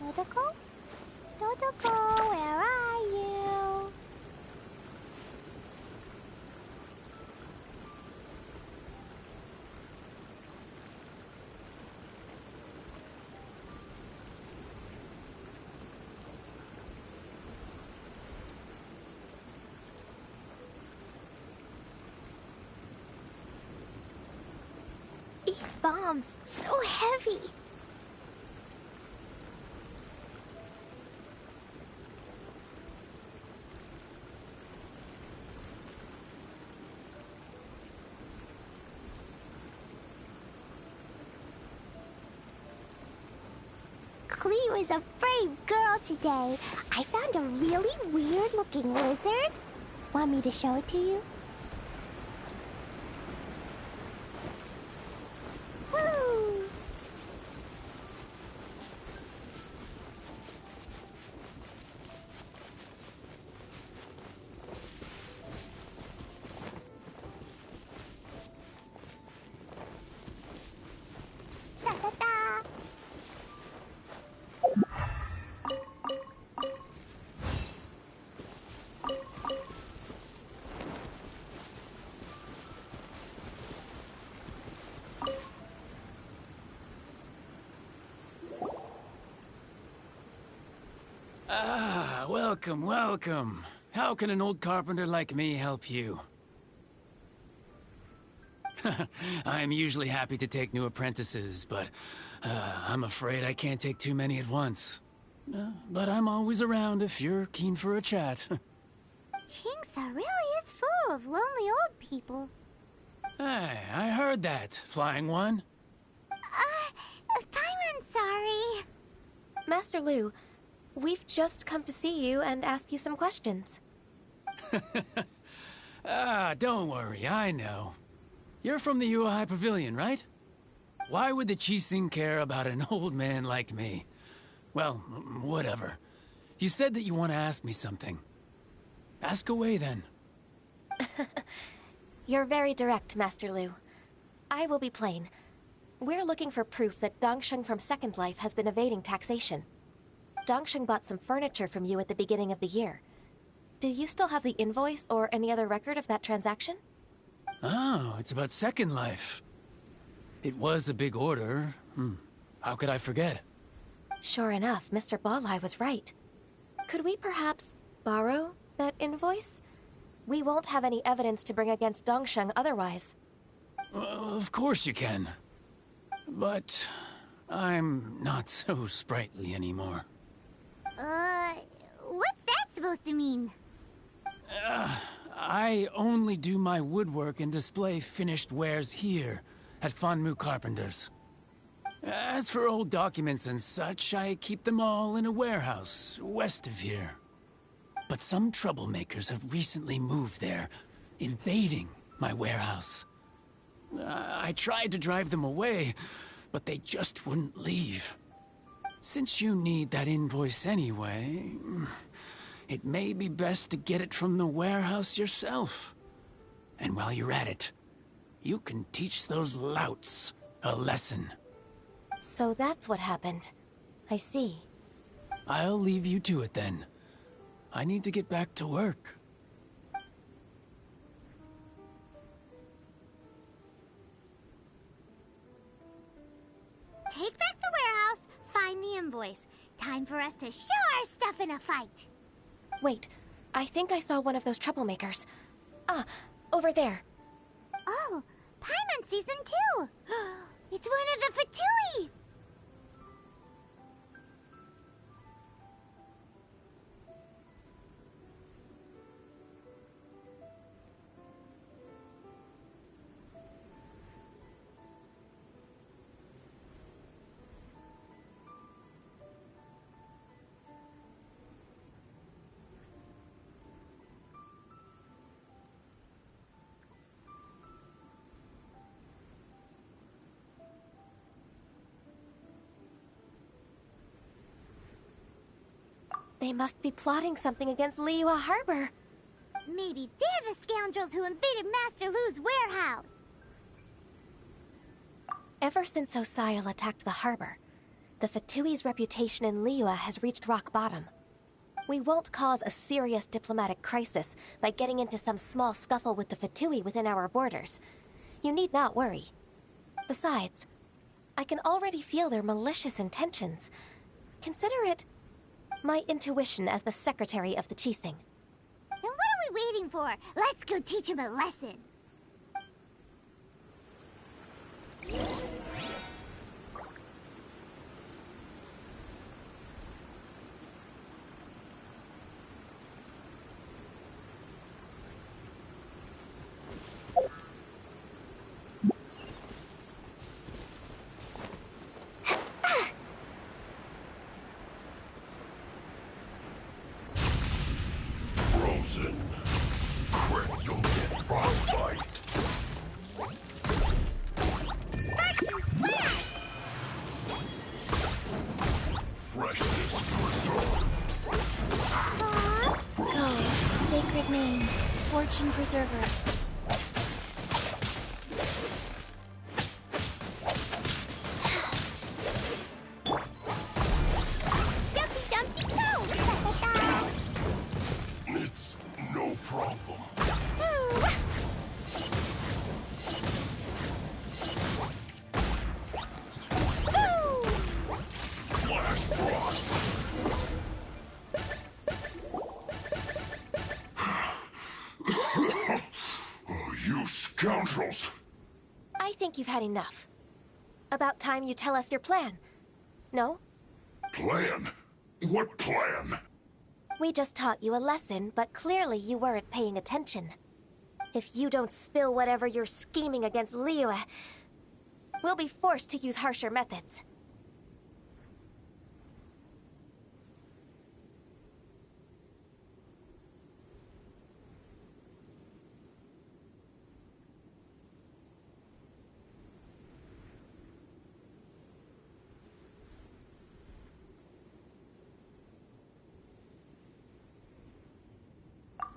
Dodoko? Dodoko, where are you? These bombs, so heavy. Cleo is a brave girl today. I found a really weird-looking lizard. Want me to show it to you? Woo! Da-da-da! Welcome, welcome. How can an old carpenter like me help you? I'm usually happy to take new apprentices, but I'm afraid I can't take too many at once. But I'm always around if you're keen for a chat. Chingsa really is full of lonely old people. Hey, I heard that, Flying One. Paimon's sorry. Master Lu, we've just come to see you and ask you some questions. Don't worry, I know. You're from the Yuehai Pavilion, right? Why would the Qixing care about an old man like me? Well, whatever. You said that you want to ask me something. Ask away, then. You're very direct, Master Lu. I will be plain. We're looking for proof that Dongsheng from Second Life has been evading taxation. Dongsheng bought some furniture from you at the beginning of the year. Do you still have the invoice or any other record of that transaction? Oh, it's about Second Life. It was a big order. How could I forget? Sure enough, Mr. Balai was right. Could we perhaps borrow that invoice? We won't have any evidence to bring against Dongsheng otherwise. Of course you can. But I'm not so sprightly anymore. What's that supposed to mean? I only do my woodwork and display finished wares here at Fanmu Carpenters. As for old documents and such, I keep them all in a warehouse west of here. But some troublemakers have recently moved there, invading my warehouse. I tried to drive them away, but they just wouldn't leave. Since you need that invoice anyway, it may be best to get it from the warehouse yourself. And while you're at it, you can teach those louts a lesson. So that's what happened. I see. I'll leave you to it then. I need to get back to work. Take back the warehouse, find the invoice. Time for us to show our stuff in a fight. Wait, I think I saw one of those troublemakers. Over there. Oh, Paimon sees them too. It's one of the Fatui. They must be plotting something against Liyue Harbor. Maybe they're the scoundrels who invaded Master Lu's warehouse. Ever since Osial attacked the harbor, the Fatui's reputation in Liyue has reached rock bottom. We won't cause a serious diplomatic crisis by getting into some small scuffle with the Fatui within our borders. You need not worry. Besides, I can already feel their malicious intentions. Consider it my intuition as the secretary of the Qixing. Then what are we waiting for? Let's go teach him a lesson. You'll get frostbite. Freshness preserve. Go, sacred name, fortune preserver. It's no problem. Flash frost. scoundrels! I think you've had enough. About time you tell us your plan. No? Plan? What plan? We just taught you a lesson, but clearly you weren't paying attention. If you don't spill whatever you're scheming against Liyue, we'll be forced to use harsher methods.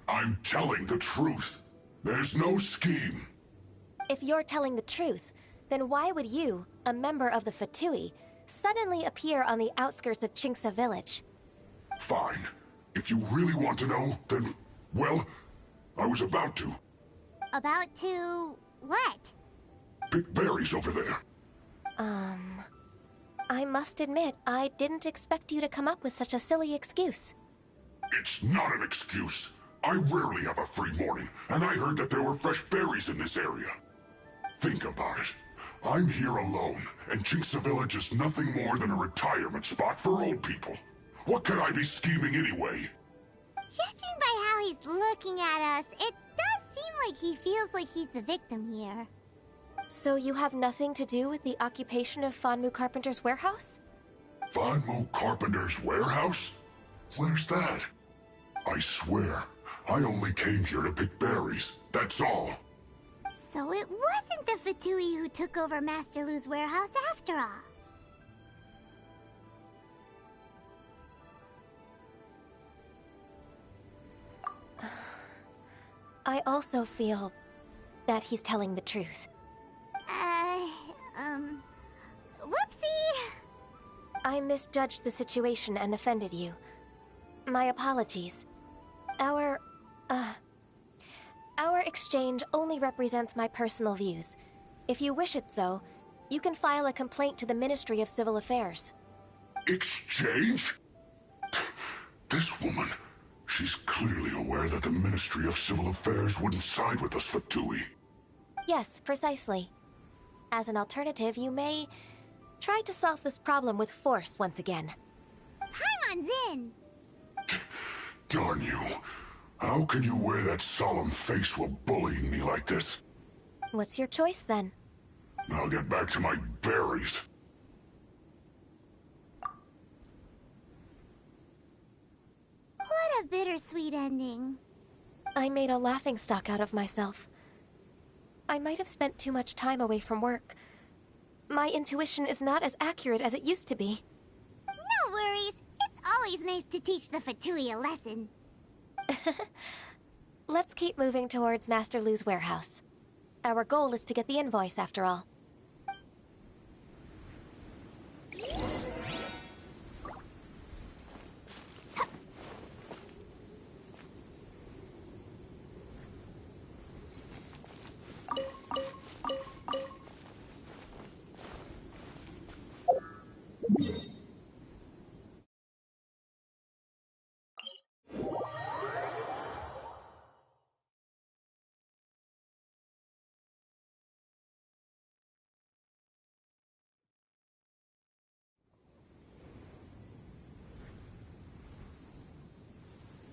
I'm telling the truth. There's no scheme. If you're telling the truth, then why would you, a member of the Fatui, suddenly appear on the outskirts of Chinxa village? Fine. If you really want to know, then, well, I was about to. About to... what? Pick berries over there. I must admit, I didn't expect you to come up with such a silly excuse. It's not an excuse. I rarely have a free morning, and I heard that there were fresh berries in this area. Think about it. I'm here alone, and Chinxa Village is nothing more than a retirement spot for old people. What could I be scheming anyway? Judging by how he's looking at us, it does seem like he feels like he's the victim here. So you have nothing to do with the occupation of Fanmu Carpenter's warehouse? Fanmu Carpenter's warehouse? Where's that? I swear, I only came here to pick berries, that's all. So it wasn't the Fatui who took over Master Lu's warehouse after all. I also feel that he's telling the truth. Whoopsie! I misjudged the situation and offended you. My apologies. Our exchange only represents my personal views. If you wish it so, you can file a complaint to the Ministry of Civil Affairs. Exchange? This woman, she's clearly aware that the Ministry of Civil Affairs wouldn't side with us, Fatui. Yes, precisely. As an alternative, you may try to solve this problem with force once again. Paimon's in! Darn you. How can you wear that solemn face while bullying me like this? What's your choice, then? I'll get back to my berries. What a bittersweet ending. I made a laughingstock out of myself. I might have spent too much time away from work. My intuition is not as accurate as it used to be. No worries. It's always nice to teach the Fatui a lesson. Let's keep moving towards Master Lu's warehouse. Our goal is to get the invoice, after all.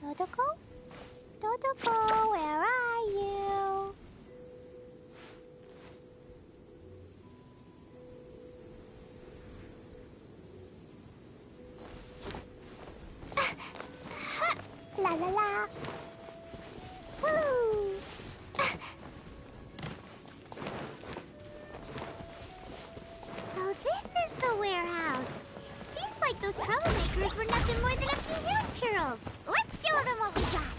Dodoko? Dodoko, where are you? La la la. Woo! So this is the warehouse. Seems like those troublemakers were nothing more than a few hill churls. Let's show them what we got.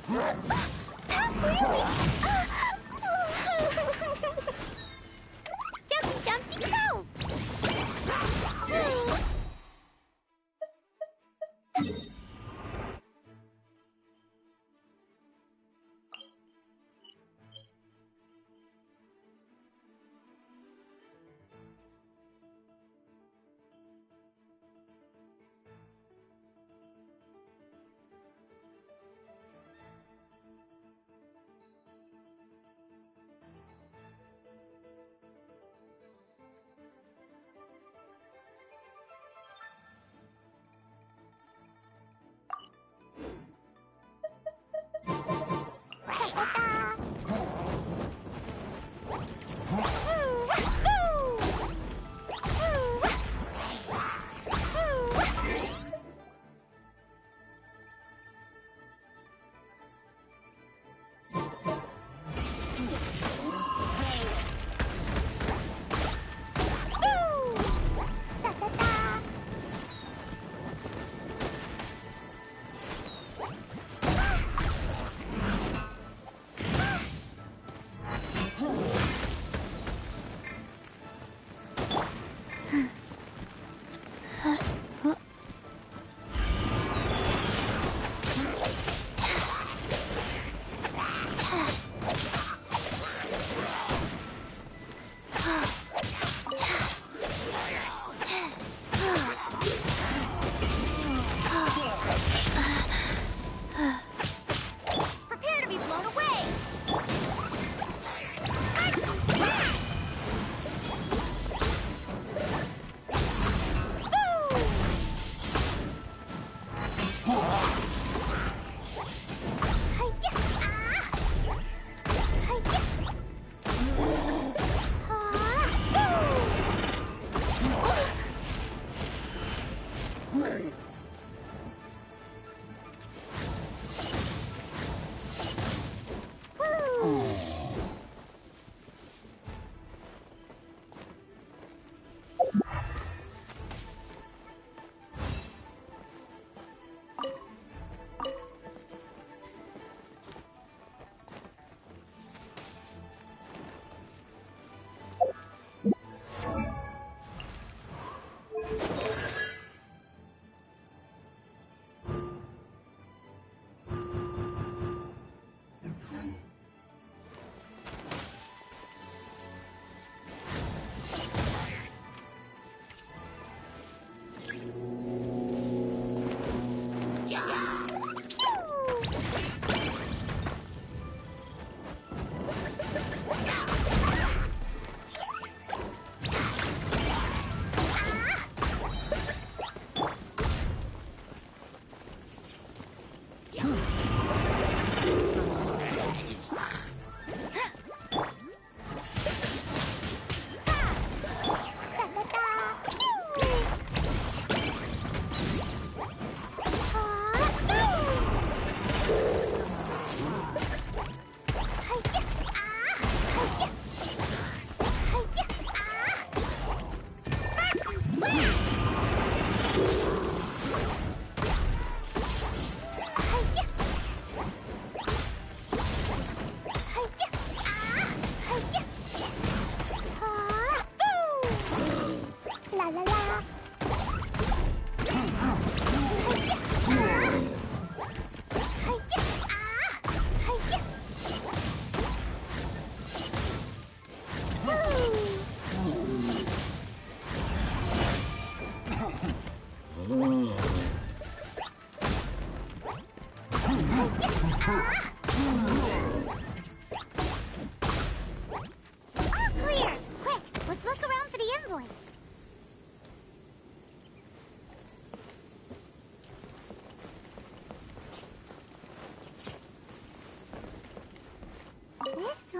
Jumpy Dumpty go! Prepare to be blown away!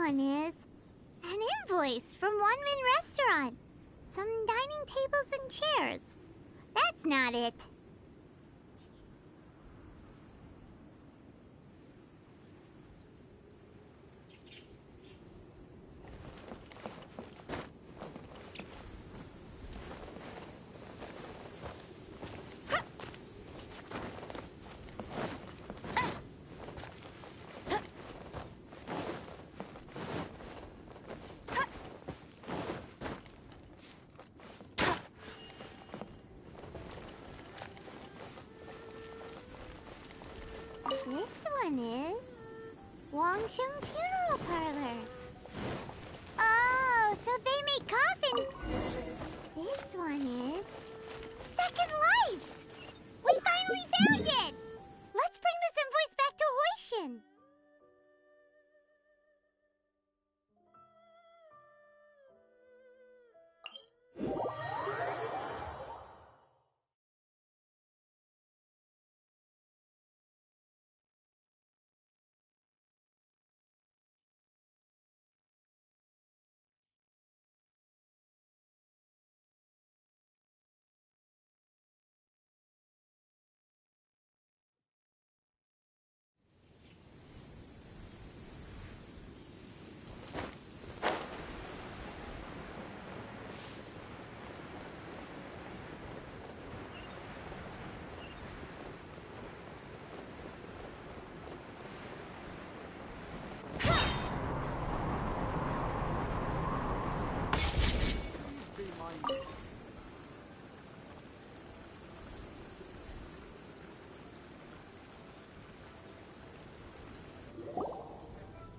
one is an invoice from One Min Restaurant. Some dining tables and chairs. That's not it. This one is Wangsheng Funeral Parlors. Oh, so they make coffins. This one is Second Lives. We finally found it. Let's bring this invoice back to Hoishin.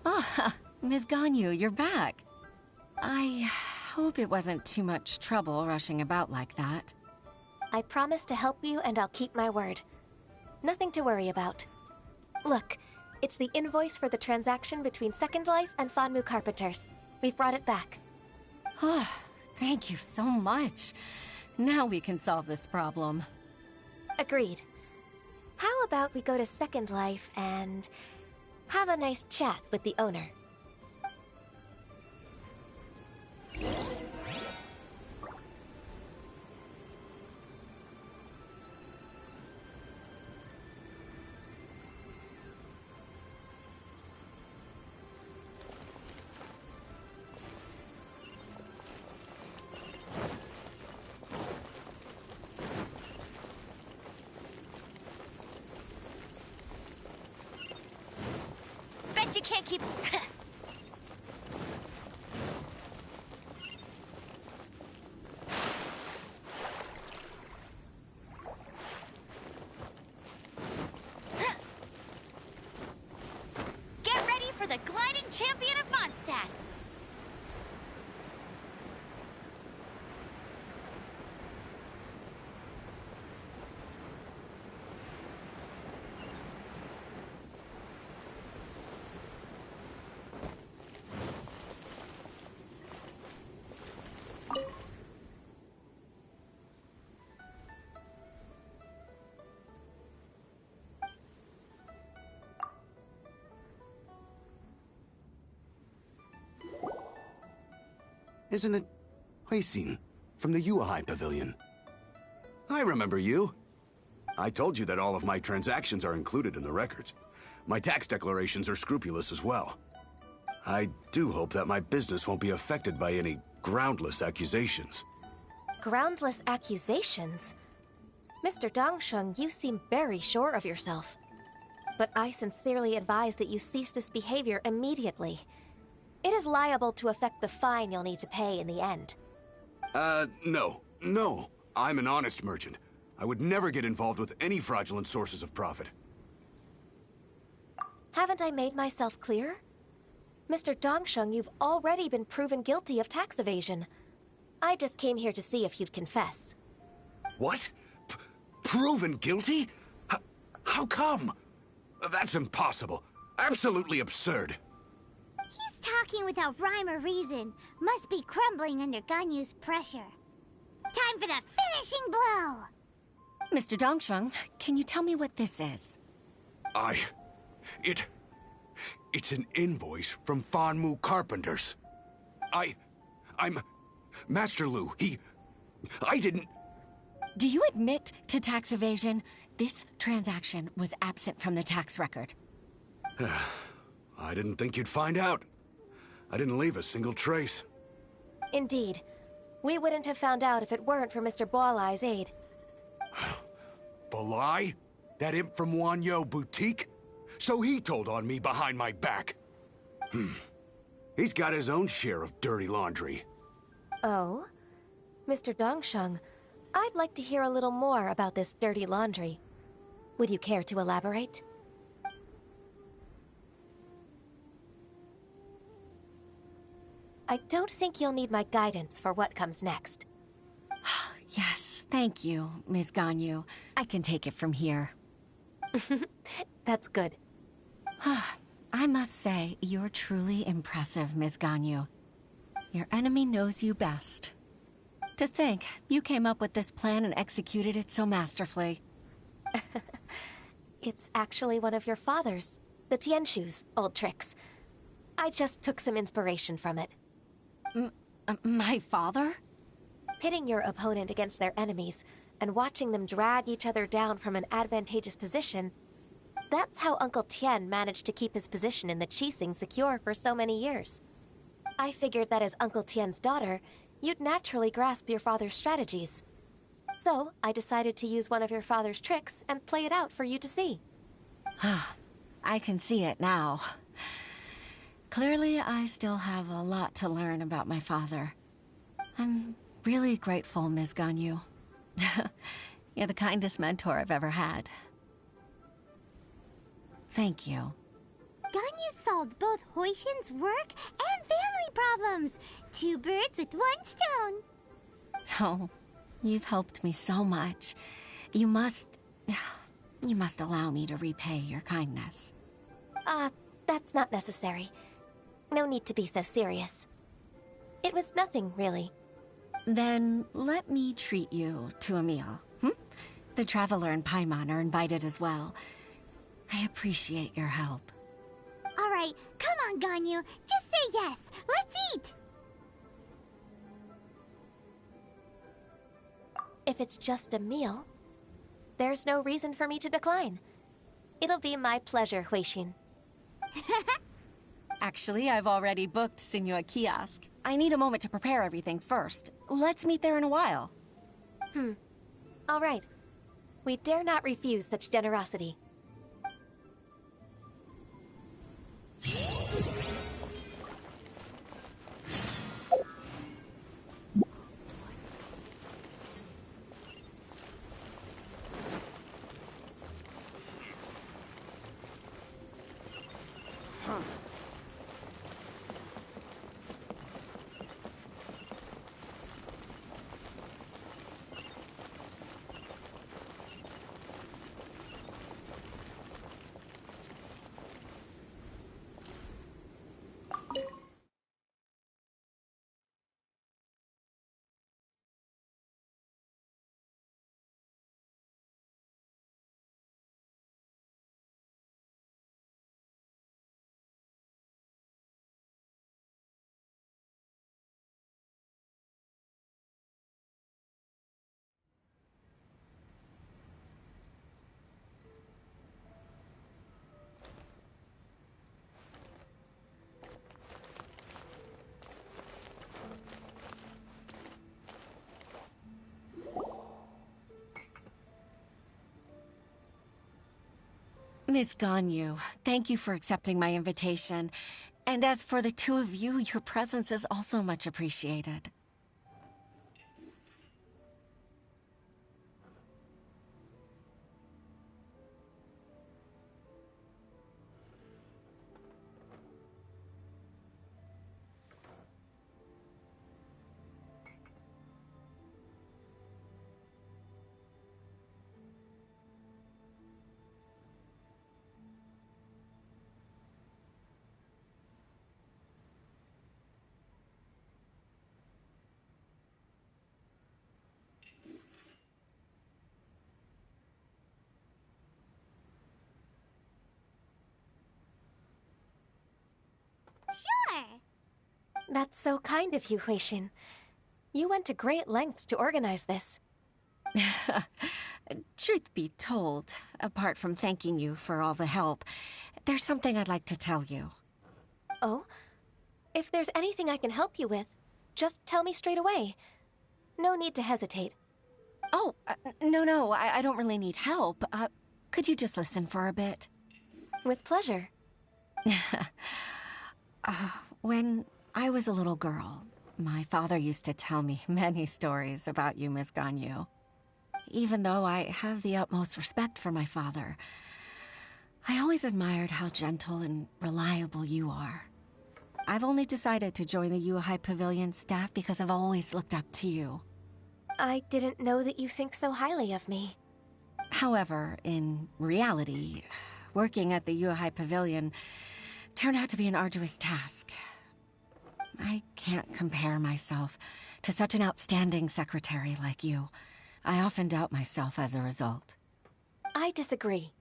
Ah, Ms. Ganyu, you're back. I hope it wasn't too much trouble rushing about like that. I promise to help you and I'll keep my word. Nothing to worry about. Look, it's the invoice for the transaction between Second Life and Fanmu Carpenters. We've brought it back. Oh, thank you so much. Now we can solve this problem. Agreed. How about we go to Second Life and have a nice chat with the owner? Bet you can't keep... Get ready for the gliding champion of Mondstadt! Isn't it Huixin from the Yuehai Pavilion? I remember you. I told you that all of my transactions are included in the records. My tax declarations are scrupulous as well. I do hope that my business won't be affected by any groundless accusations. Groundless accusations? Mr. Dongsheng, you seem very sure of yourself. But I sincerely advise that you cease this behavior immediately. It is liable to affect the fine you'll need to pay in the end. No. I'm an honest merchant. I would never get involved with any fraudulent sources of profit. Haven't I made myself clear? Mr. Dongsheng, you've already been proven guilty of tax evasion. I just came here to see if you'd confess. What? Proven guilty? How come? That's impossible. Absolutely absurd. He's talking without rhyme or reason. Must be crumbling under Ganyu's pressure. Time for the finishing blow! Mr. Dongsheng, can you tell me what this is? It's an invoice from Fanmu Carpenters. I'm Master Lu. I didn't... Do you admit to tax evasion? This transaction was absent from the tax record. I didn't think you'd find out. I didn't leave a single trace. Indeed. We wouldn't have found out if it weren't for Mr. Boalai's aid. Balai? That imp from Wanyo Boutique? So he told on me behind my back. He's got his own share of dirty laundry. Oh? Mr. Dongsheng, I'd like to hear a little more about this dirty laundry. Would you care to elaborate? I don't think you'll need my guidance for what comes next. Yes, thank you, Ms. Ganyu. I can take it from here. That's good. I must say, you're truly impressive, Ms. Ganyu. Your enemy knows you best. To think, you came up with this plan and executed it so masterfully. It's actually one of your father's, the Tianshu's, old tricks. I just took some inspiration from it. My father? Pitting your opponent against their enemies and watching them drag each other down from an advantageous position, that's how Uncle Tien managed to keep his position in the Qixing secure for so many years. I figured that as Uncle Tien's daughter, you'd naturally grasp your father's strategies. So, I decided to use one of your father's tricks and play it out for you to see. I can see it now. Clearly, I still have a lot to learn about my father. I'm really grateful, Ms. Ganyu. You're the kindest mentor I've ever had. Thank you. Ganyu solved both Huixin's work and family problems. 2 birds with 1 stone. Oh, you've helped me so much. You must allow me to repay your kindness. That's not necessary. No need to be so serious. It was nothing, really. Then let me treat you to a meal. The Traveler and Paimon are invited as well. I appreciate your help. All right, come on, Ganyu. Just say yes. Let's eat. If it's just a meal, there's no reason for me to decline. It'll be my pleasure, Huixin. Actually, I've already booked Senor Kiosk. I need a moment to prepare everything first. Let's meet there in a while. All right. We dare not refuse such generosity. Miss Ganyu, thank you for accepting my invitation. And as for the 2 of you, your presence is also much appreciated. Sure. That's so kind of you, Huixin. You went to great lengths to organize this. Truth be told, apart from thanking you for all the help, there's something I'd like to tell you. Oh? If there's anything I can help you with, just tell me straight away. No need to hesitate. Oh, no, I don't really need help. Could you just listen for a bit? With pleasure. When I was a little girl, my father used to tell me many stories about you, Miss Ganyu. Even though I have the utmost respect for my father, I always admired how gentle and reliable you are. I've only decided to join the Yuhai Pavilion staff because I've always looked up to you. I didn't know that you think so highly of me. However, in reality, working at the Yuhai Pavilion turned out to be an arduous task. I can't compare myself to such an outstanding secretary like you. I often doubt myself as a result. I disagree.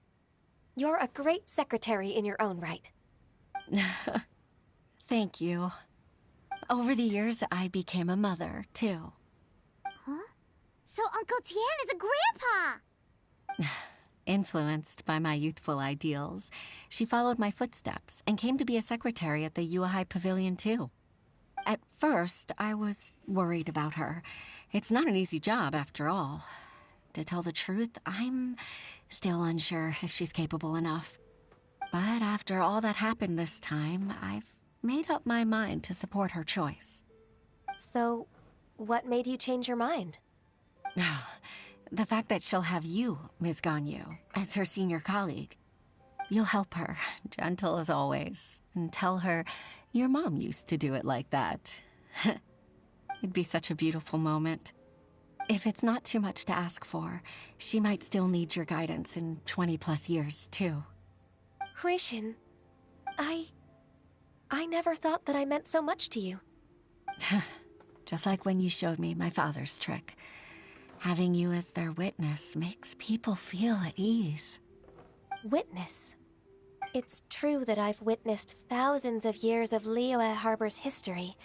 You're a great secretary in your own right. Thank you. Over the years, I became a mother, too. Huh? So Uncle Tian is a grandpa! Influenced by my youthful ideals, she followed my footsteps and came to be a secretary at the Yuhai Pavilion, too. At first, I was worried about her. It's not an easy job, after all. To tell the truth, I'm still unsure if she's capable enough. But after all that happened this time, I've made up my mind to support her choice. So, what made you change your mind? The fact that she'll have you, Ms. Ganyu, as her senior colleague. You'll help her, gentle as always, and tell her your mom used to do it like that. It'd be such a beautiful moment. If it's not too much to ask for, she might still need your guidance in 20+ years, too. Huixin, I never thought that I meant so much to you. Just like when you showed me my father's trick. Having you as their witness makes people feel at ease. Witness? It's true that I've witnessed thousands of years of Liyue Harbor's history.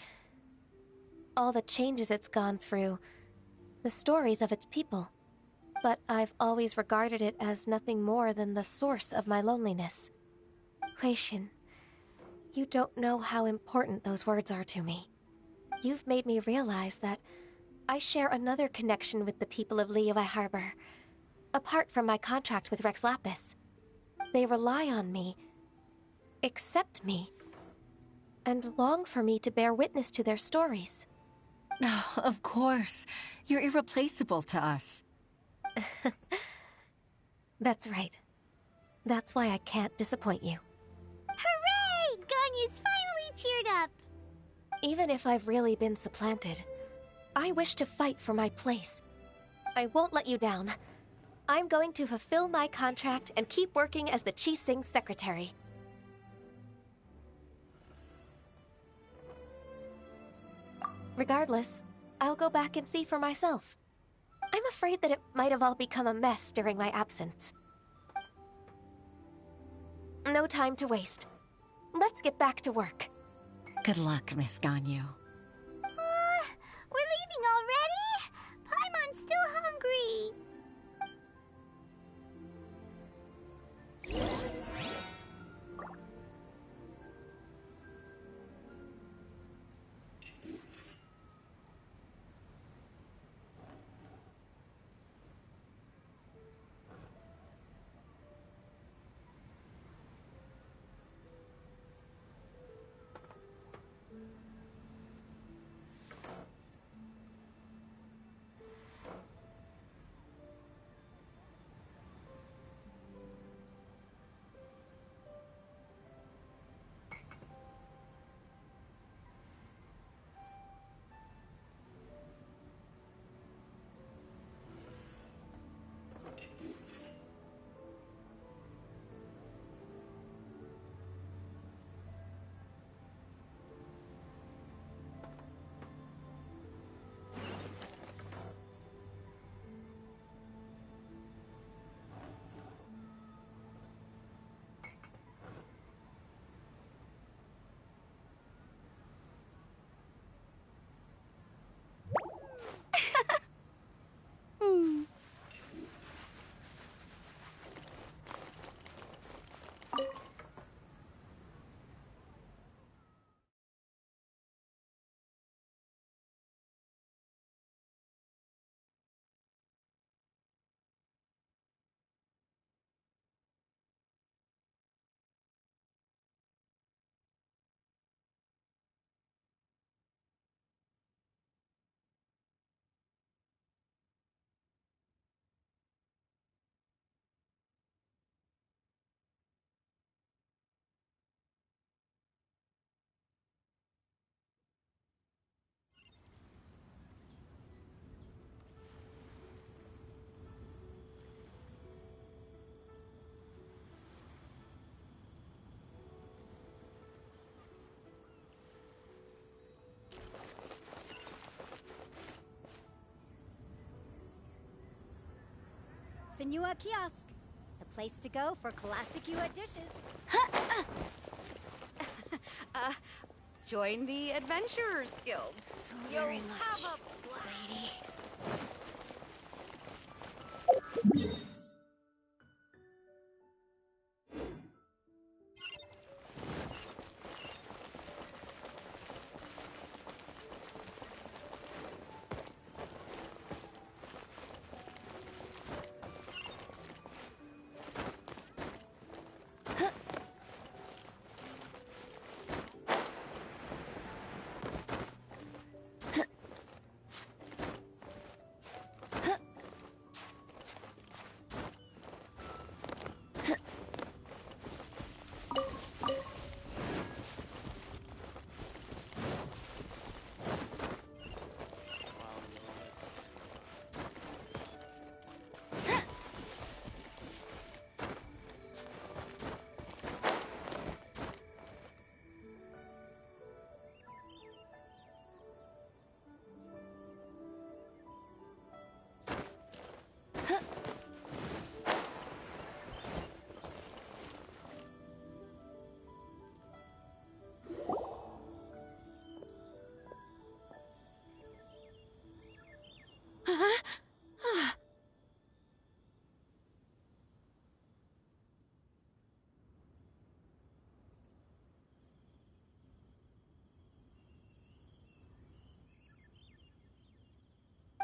All the changes it's gone through, the stories of its people. But I've always regarded it as nothing more than the source of my loneliness. Huixin, you don't know how important those words are to me. You've made me realize that I share another connection with the people of Liyue Harbor, apart from my contract with Rex Lapis. They rely on me, accept me, and long for me to bear witness to their stories. Oh, of course. You're irreplaceable to us. That's right. That's why I can't disappoint you. Hooray! Ganyu's finally cheered up! Even if I've really been supplanted, I wish to fight for my place. I won't let you down. I'm going to fulfill my contract and keep working as the Qixing secretary. Regardless, I'll go back and see for myself. I'm afraid that it might have all become a mess during my absence. No time to waste. Let's get back to work. Good luck, Miss Ganyu. We're leaving already? Paimon's still hungry. Senua Kiosk, the place to go for classic Yua dishes. Join the Adventurers Guild. So You'll very much, have a lady.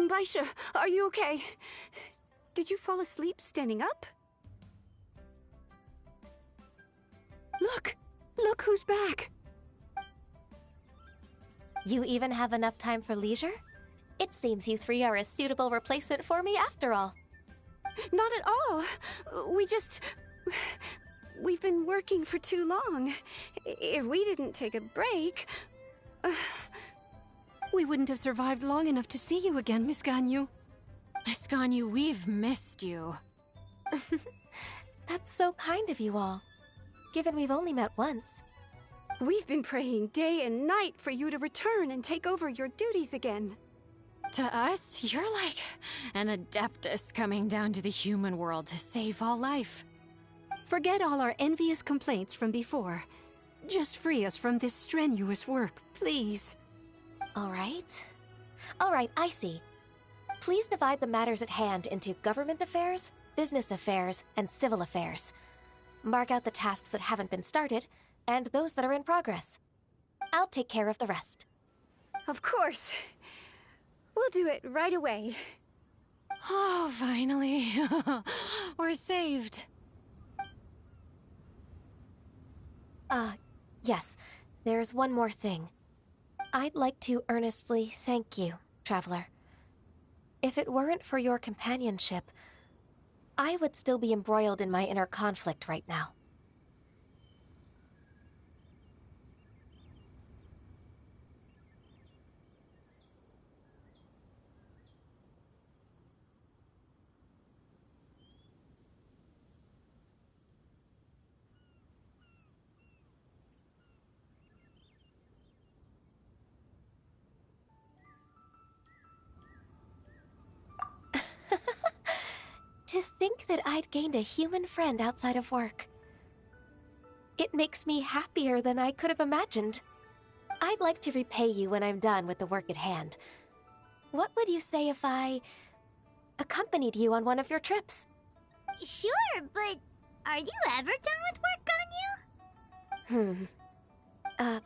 Baisha, are you okay? Did you fall asleep standing up? Look! Look who's back! You even have enough time for leisure? It seems you three are a suitable replacement for me after all. Not at all. We've been working for too long. If we didn't take a break... We wouldn't have survived long enough to see you again, Miss Ganyu. Miss Ganyu, we've missed you. That's so kind of you all, given we've only met once. We've been praying day and night for you to return and take over your duties again. To us, you're like an adeptus coming down to the human world to save all life. Forget all our envious complaints from before. Just free us from this strenuous work, please. All right, I see. Please divide the matters at hand into government affairs, business affairs, and civil affairs. Mark out the tasks that haven't been started, and those that are in progress. I'll take care of the rest. Of course. We'll do it right away. Oh, finally. We're saved. Yes. There's one more thing. I'd like to earnestly thank you, Traveler. If it weren't for your companionship, I would still be embroiled in my inner conflict right now. To think that I'd gained a human friend outside of work. It makes me happier than I could have imagined. I'd like to repay you when I'm done with the work at hand. What would you say if I accompanied you on one of your trips? Sure, but are you ever done with work, Ganyu?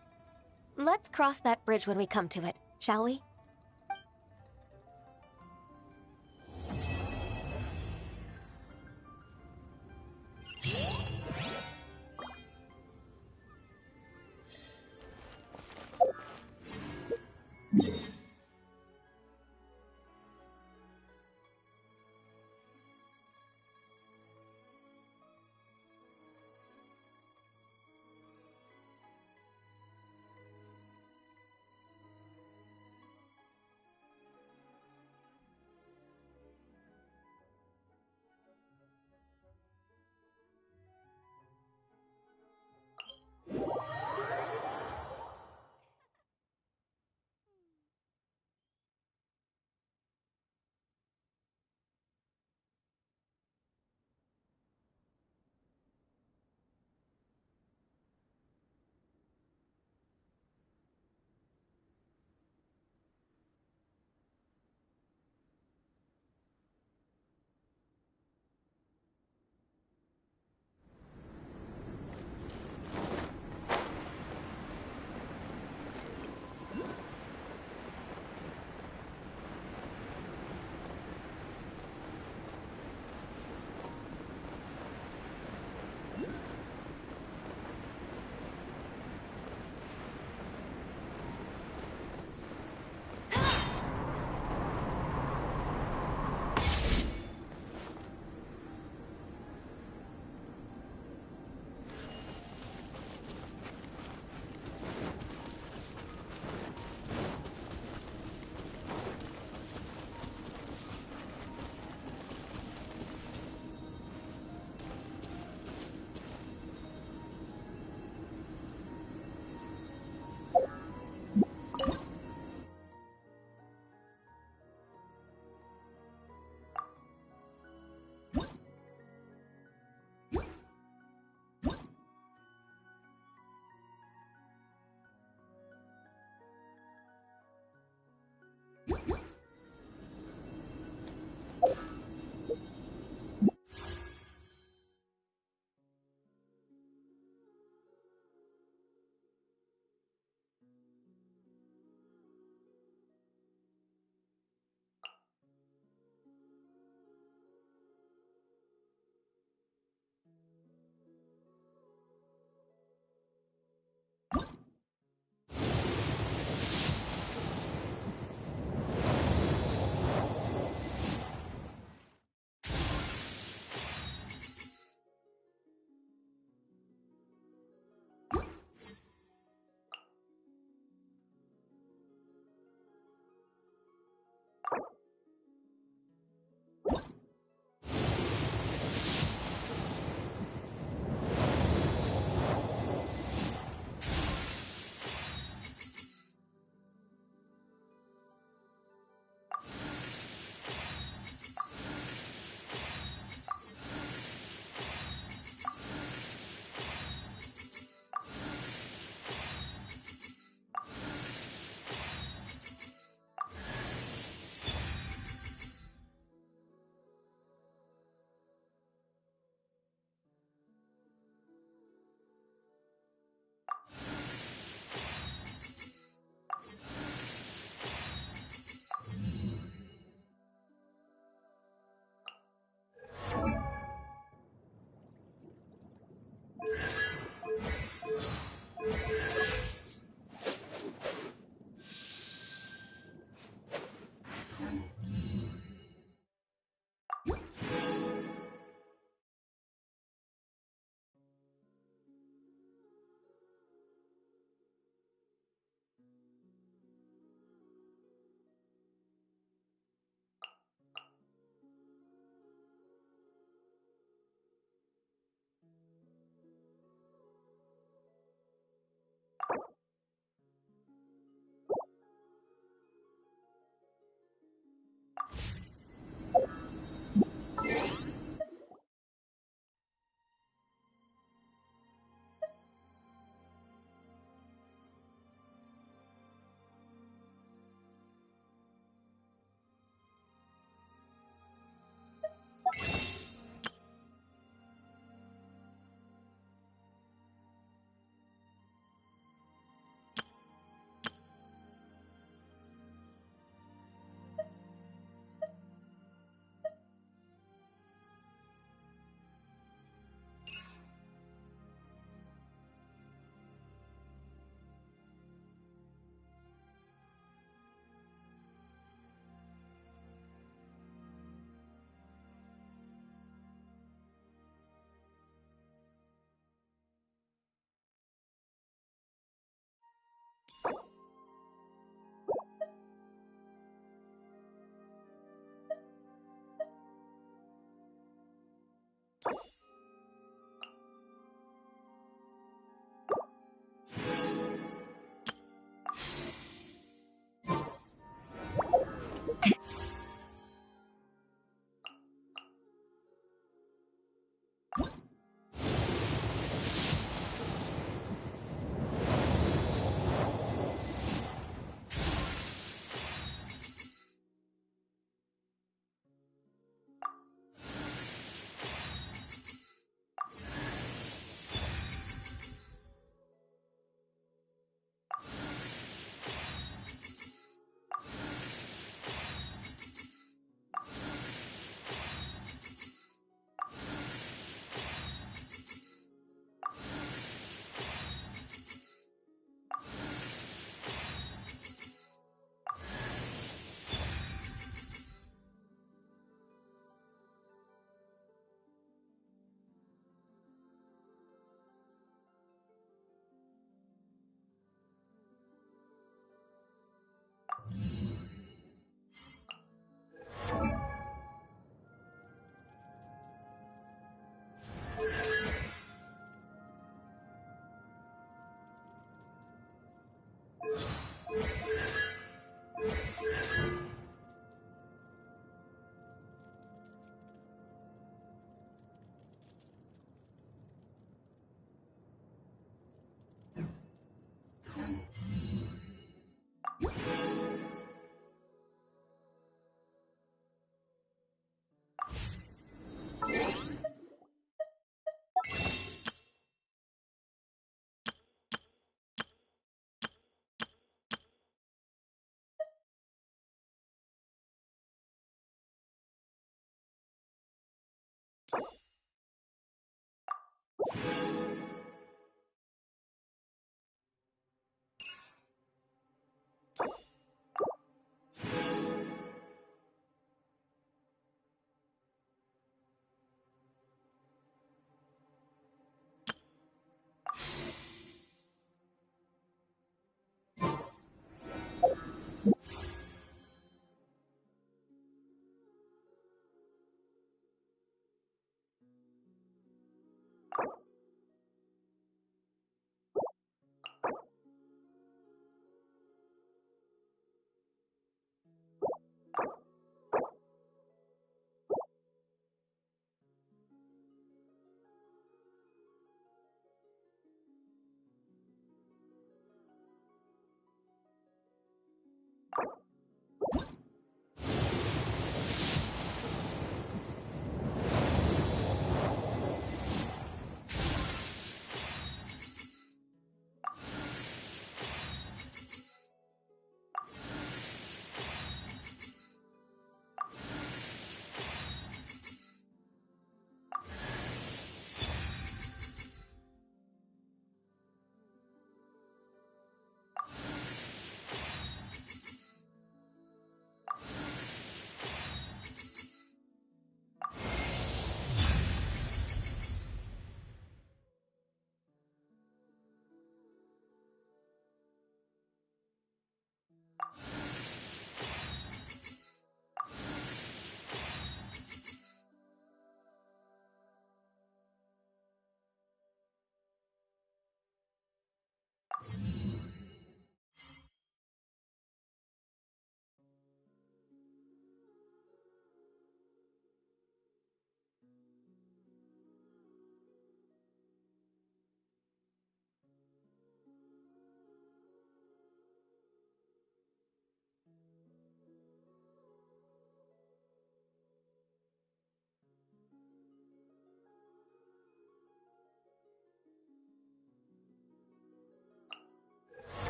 Let's cross that bridge when we come to it, shall we?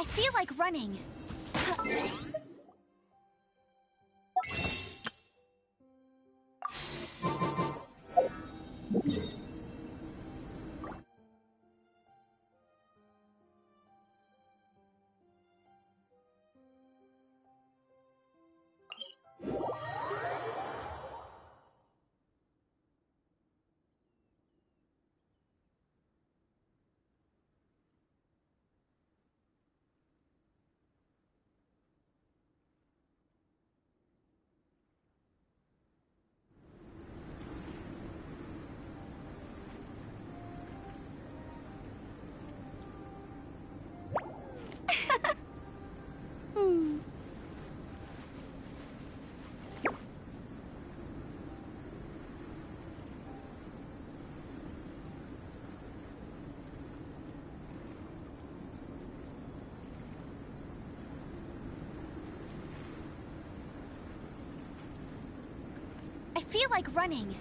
I feel like running. I feel like running.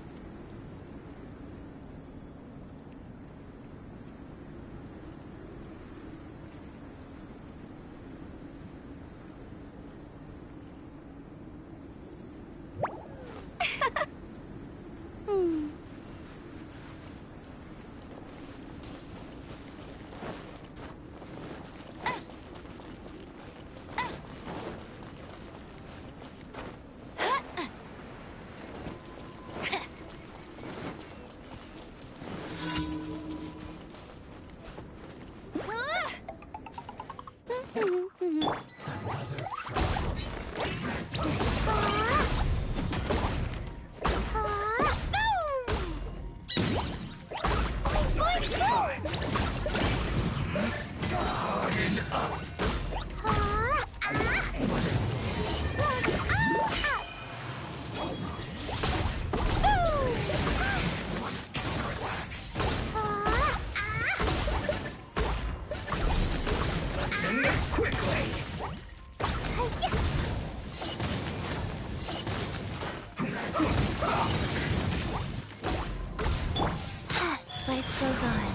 Life goes on.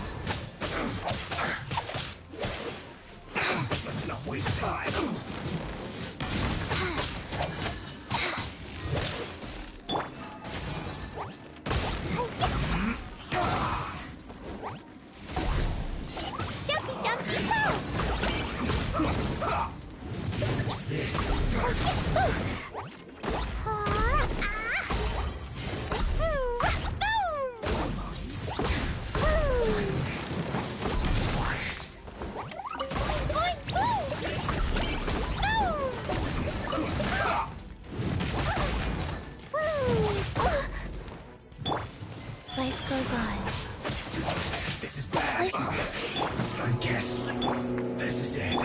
Let's not waste time. Jumpy, jumpy, What's this? Life goes on. This is bad. I guess this is it.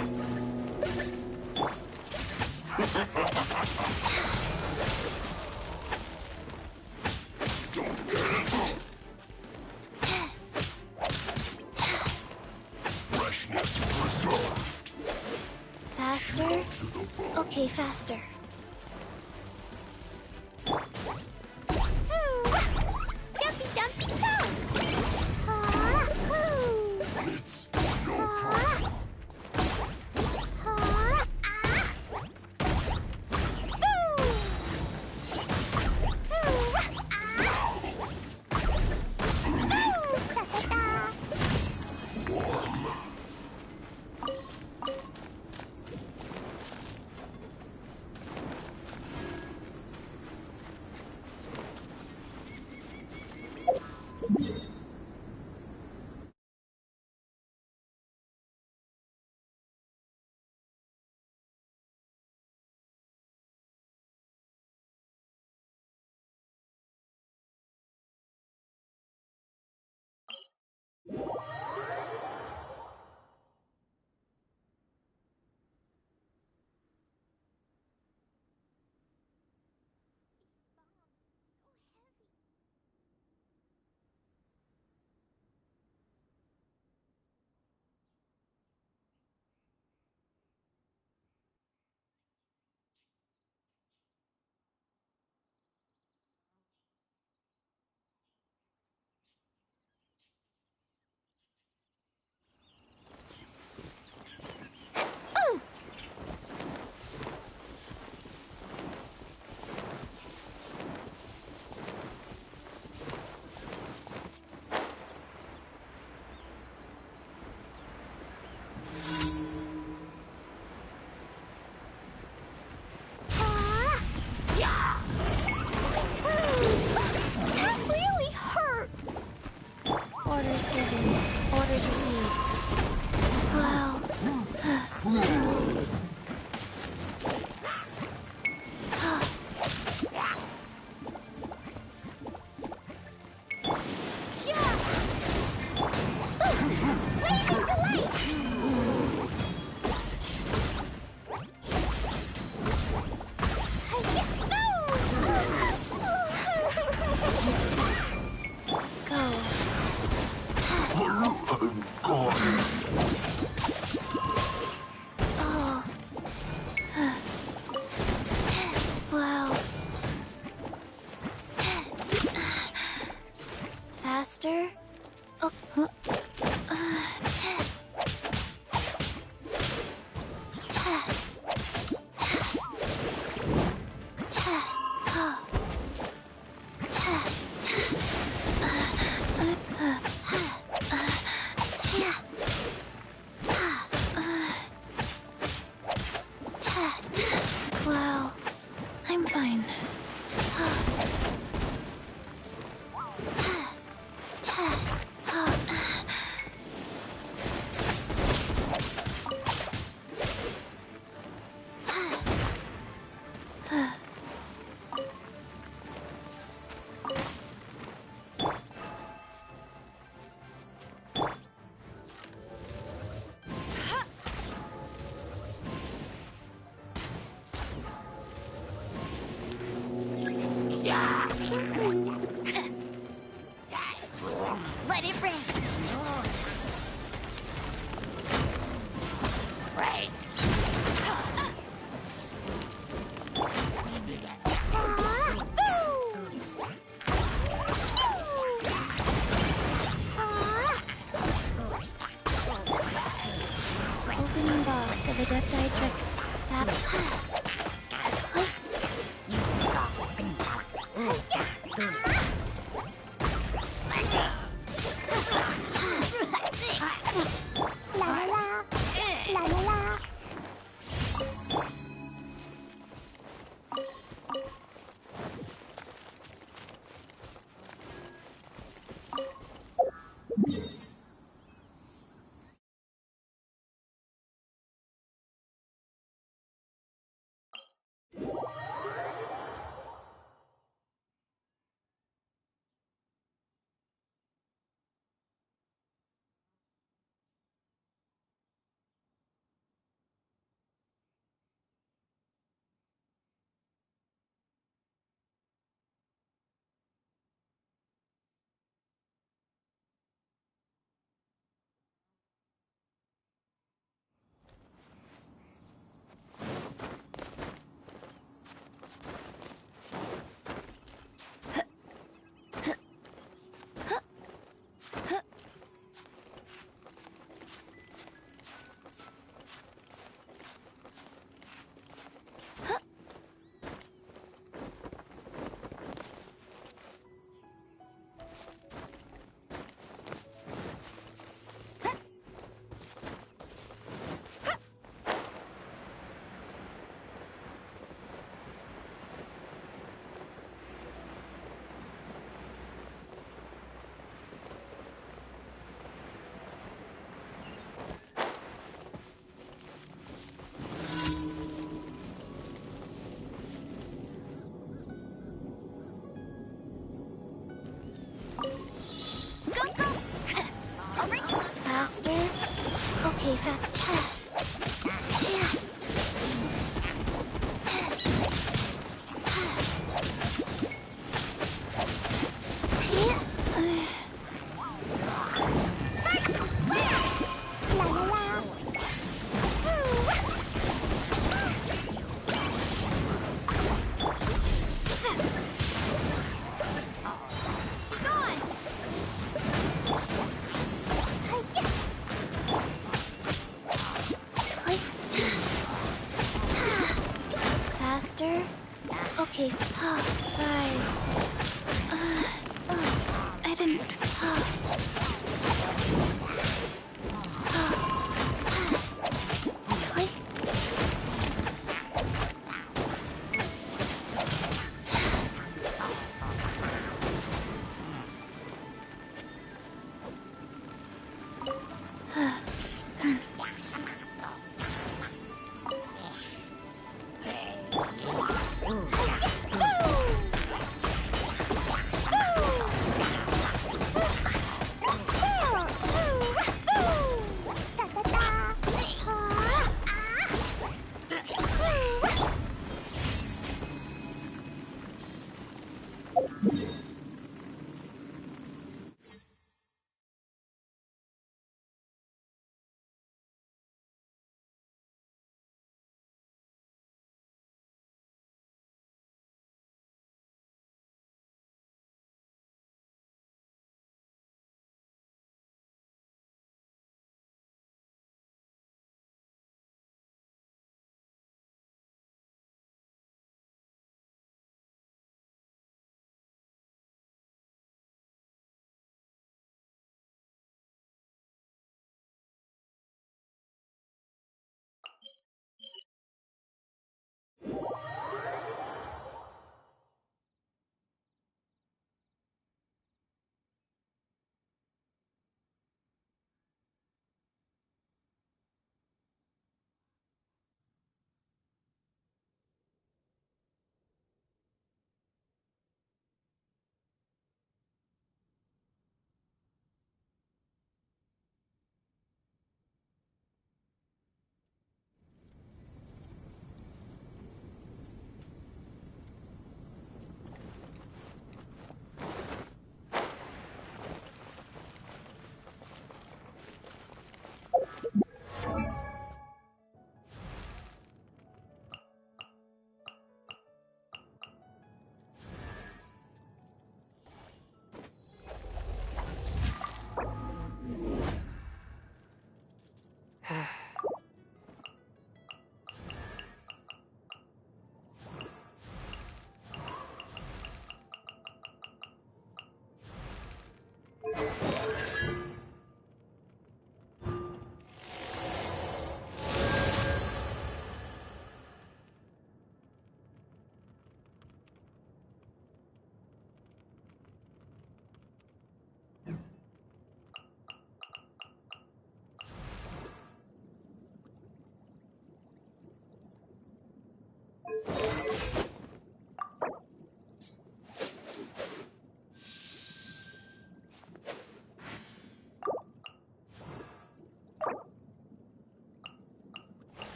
Faster? Oh. Wow, I'm fine. Let it rain. Right. Opening box of Adepti tricks. Faster? Okay, Faster? Okay, rise. I didn't.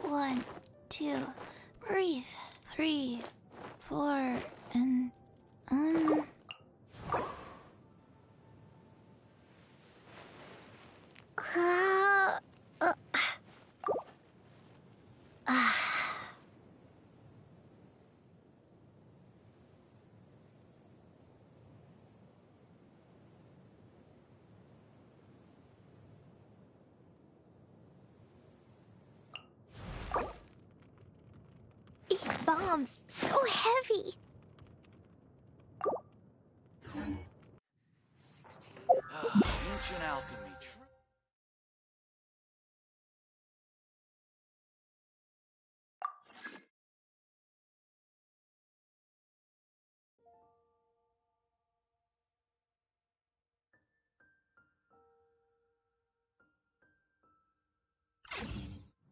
1, 2, breathe. 3, 4, and bombs so heavy. Ancient alchemy.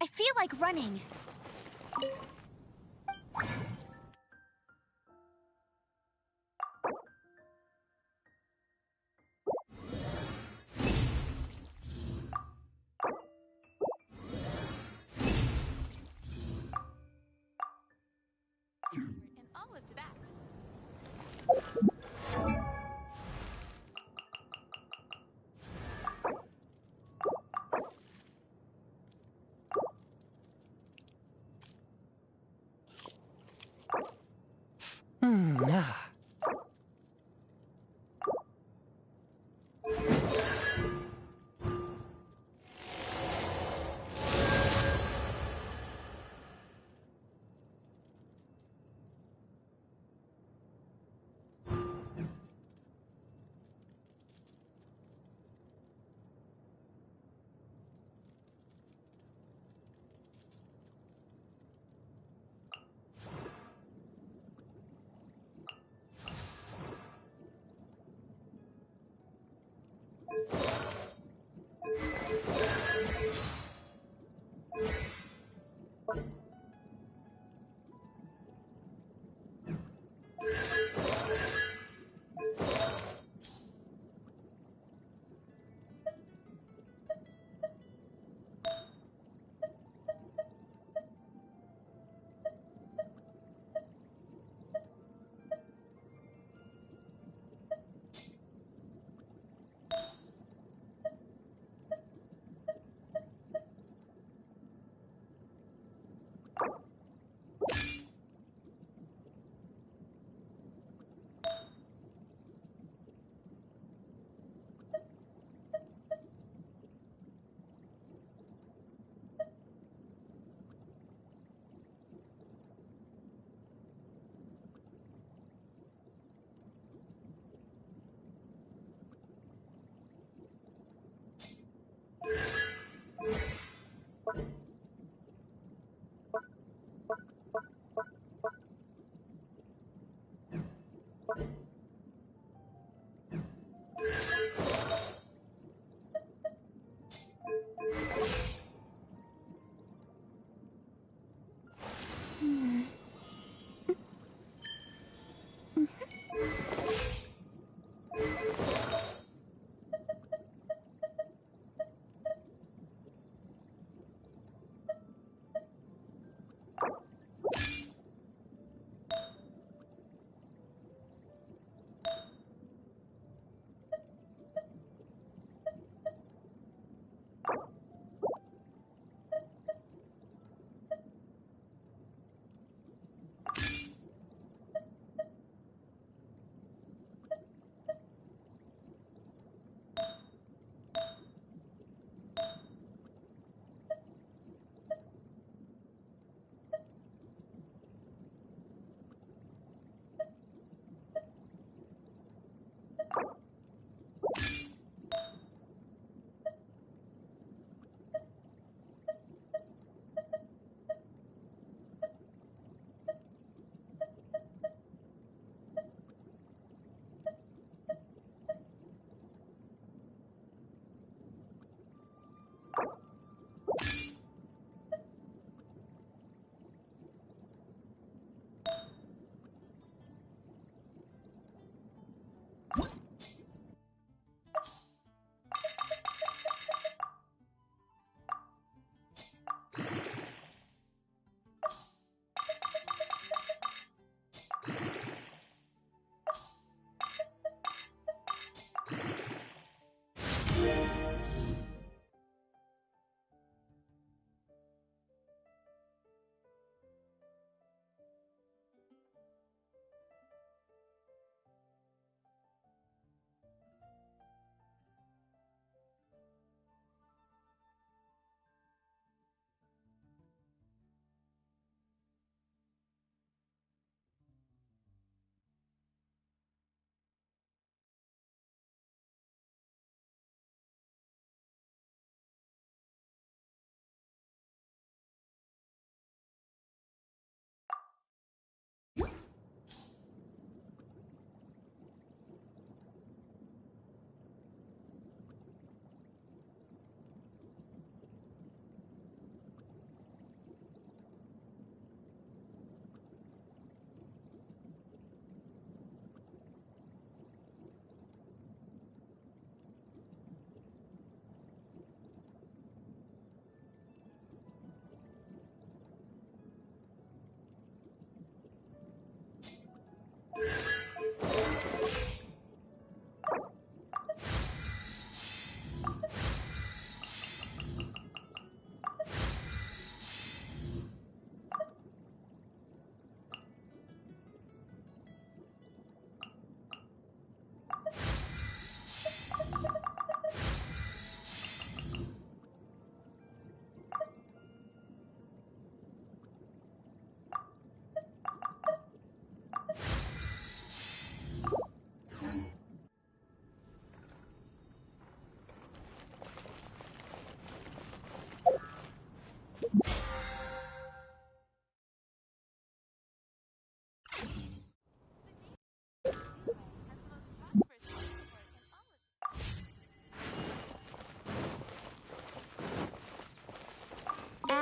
I feel like running. In all of Tibet.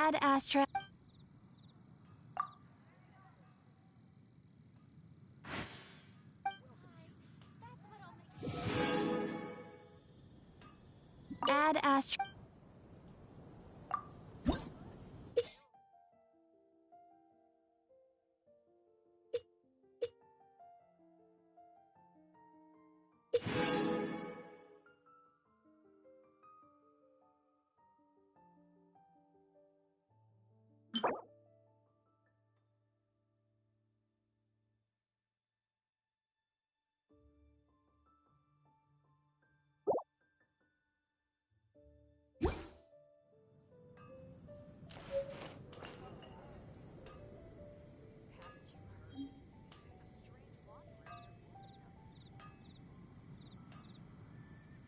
Ad Astra. Ad Astra.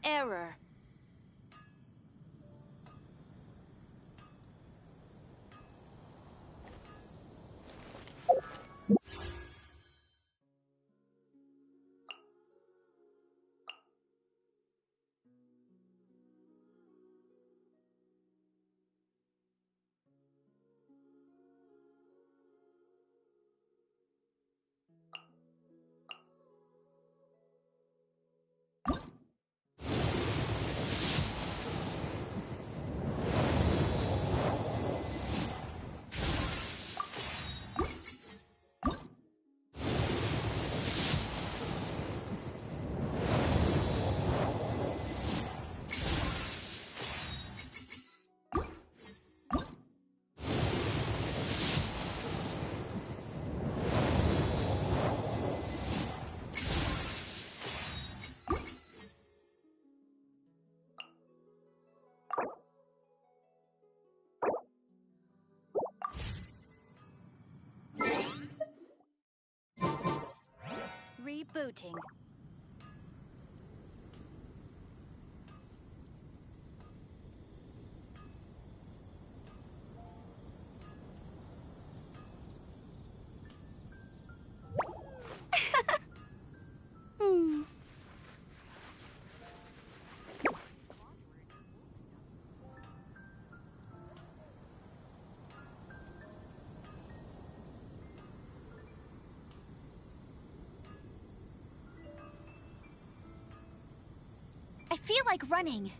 Error. Rebooting. I feel like running.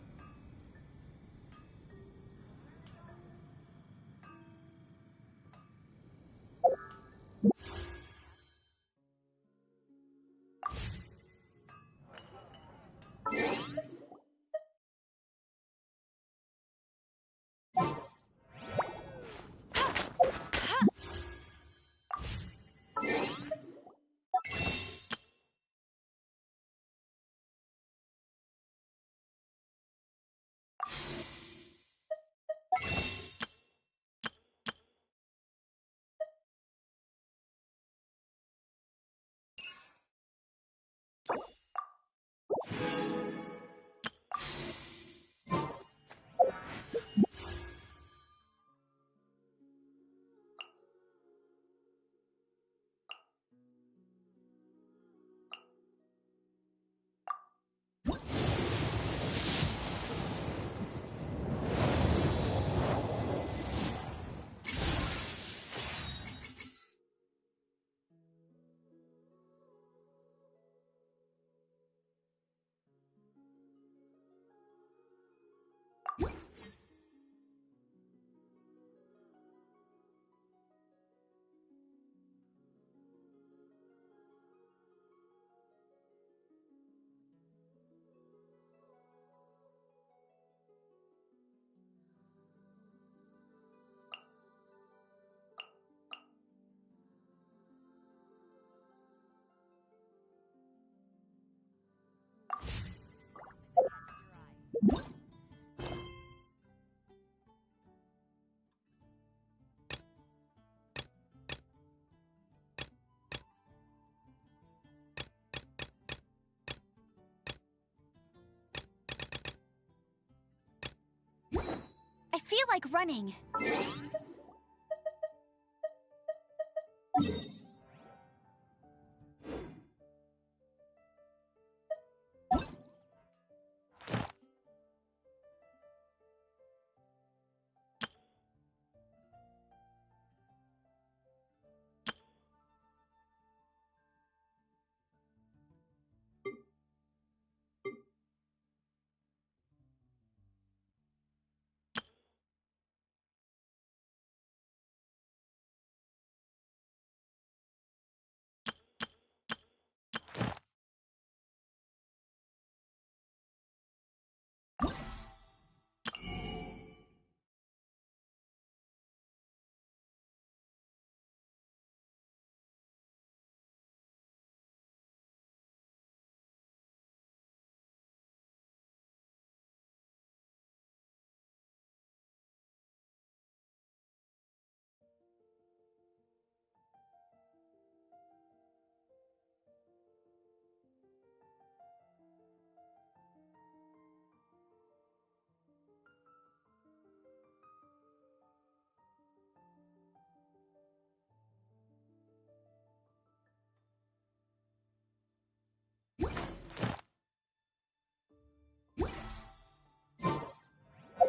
I feel like running.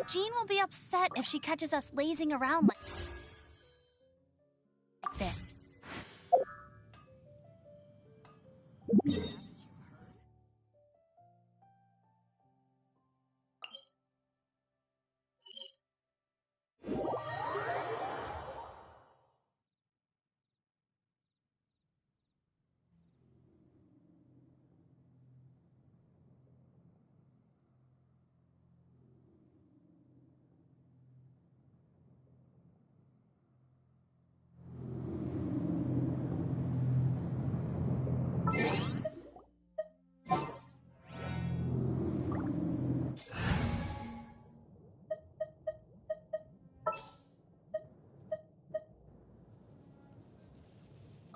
Jean will be upset if she catches us lazing around like this.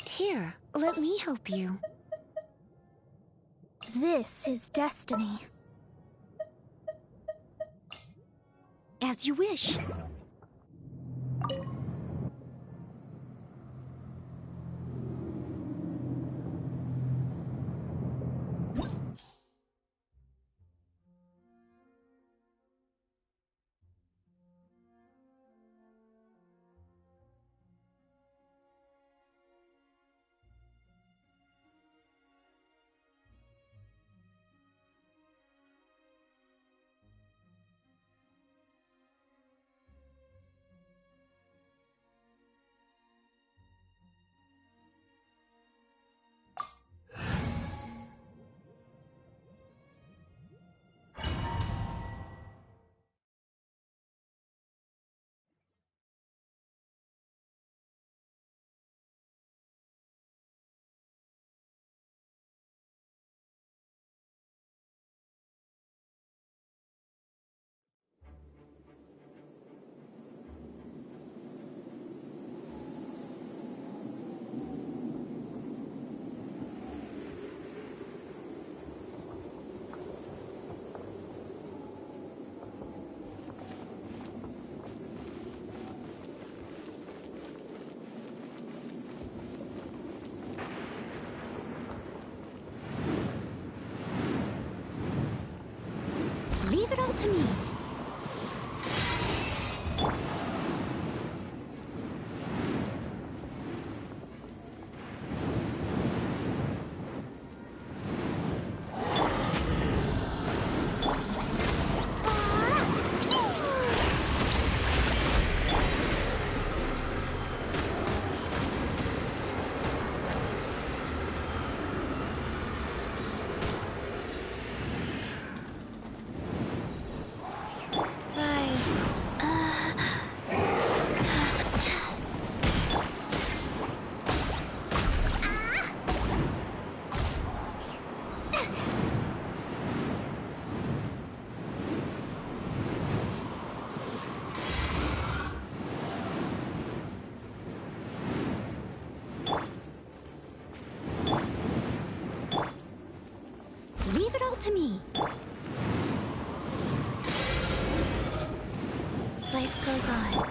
Here, let me help you. This is destiny. As you wish. Leave it all to me. Leave it all to me. Life goes on.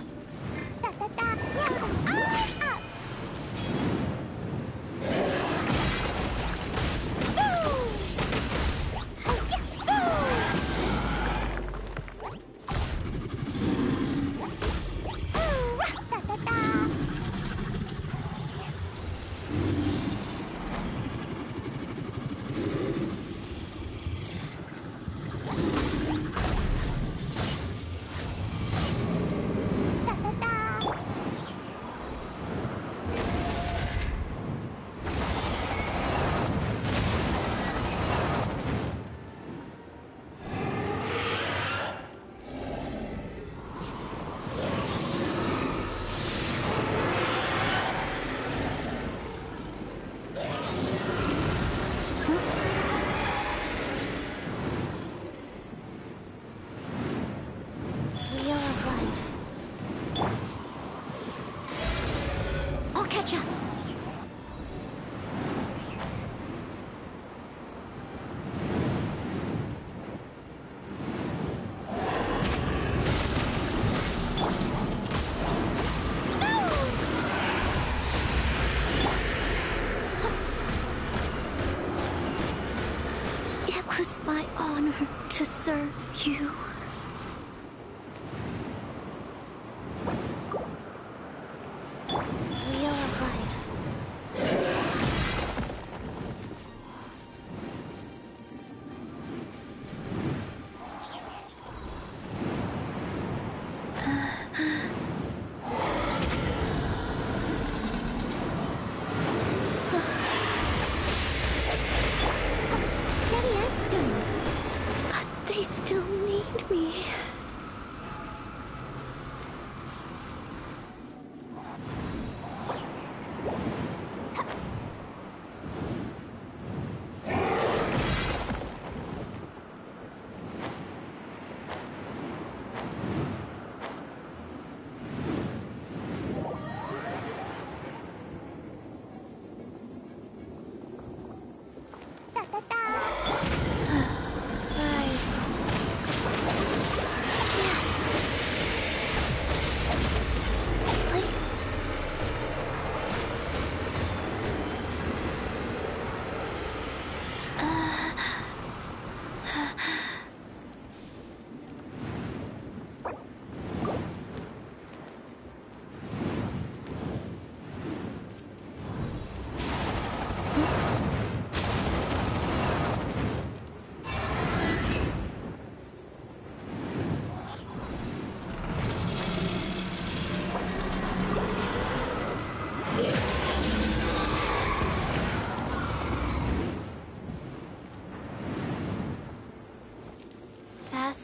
It was my honor to serve you.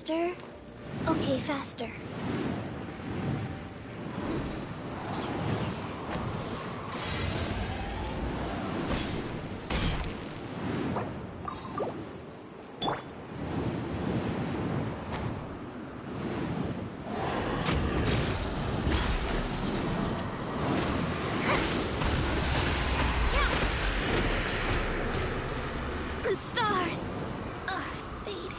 Faster? Okay, faster. The stars are fading.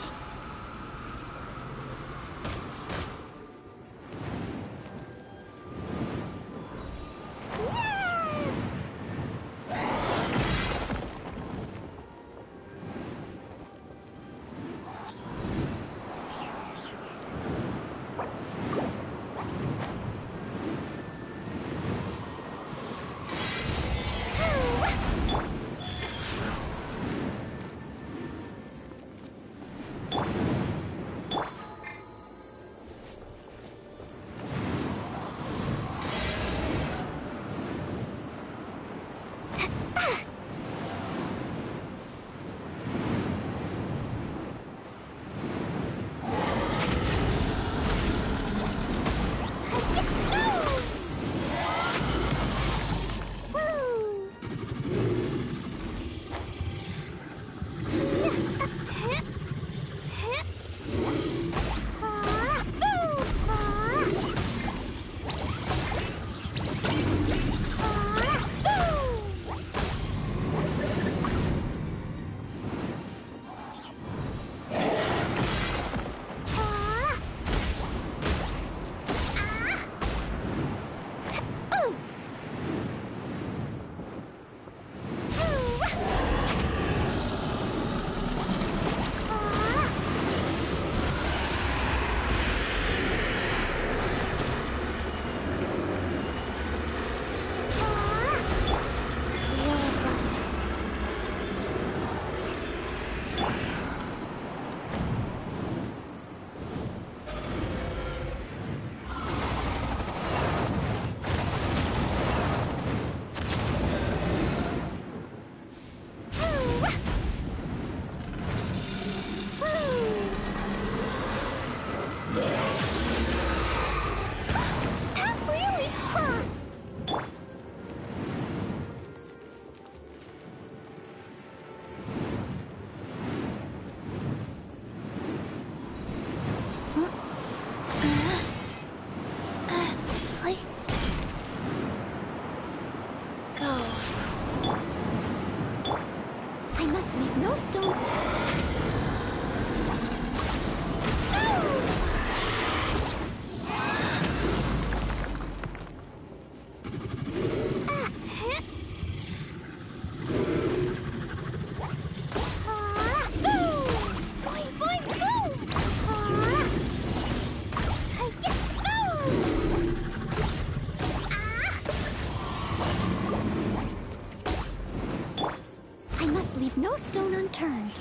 No stone unturned.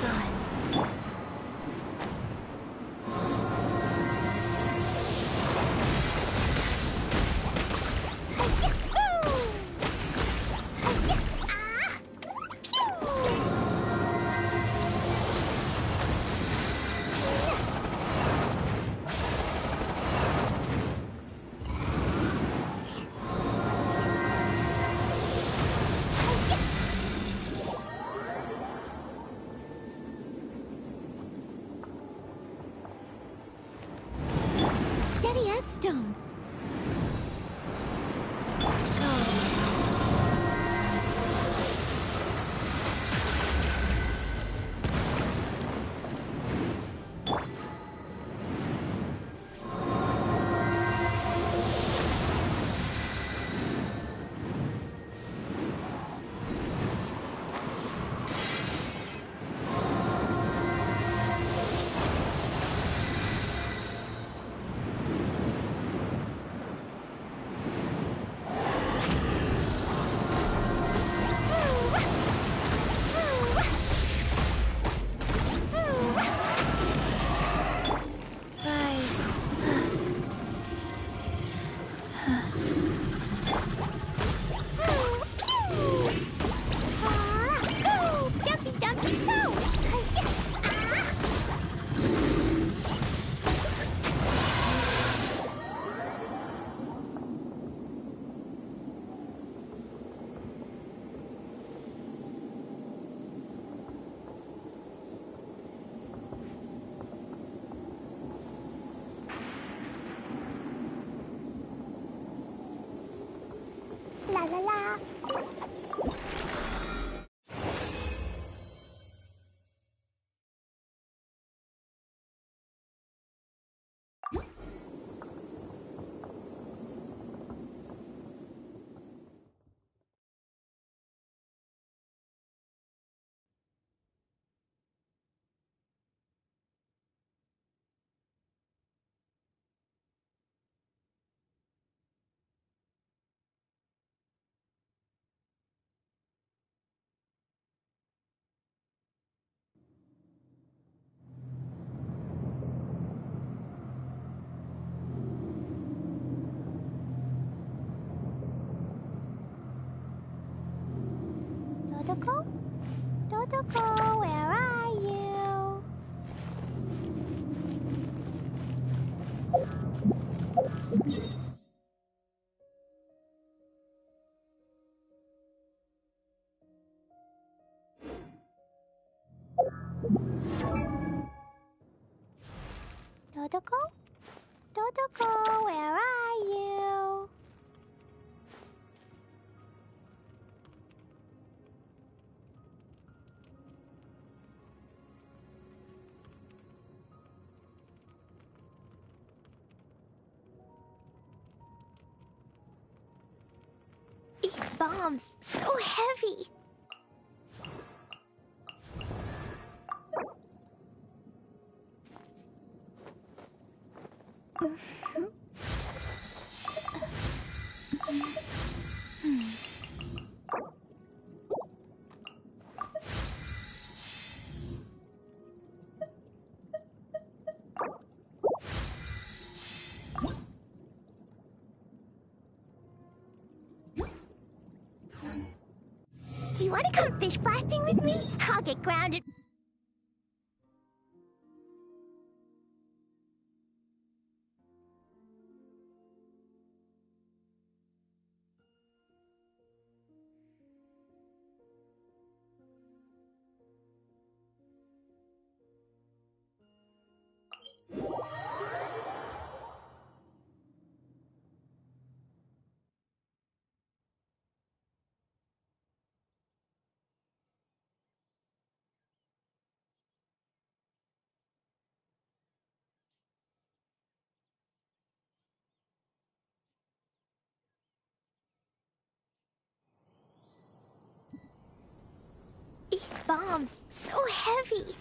goes on. Steady as stone. La la la. Dodoko? Dodoko, where are you? Dodoko? Dodoko, where are you? These bombs, so heavy. Do you want to come fish blasting with me? I'll get grounded. These bombs, so heavy.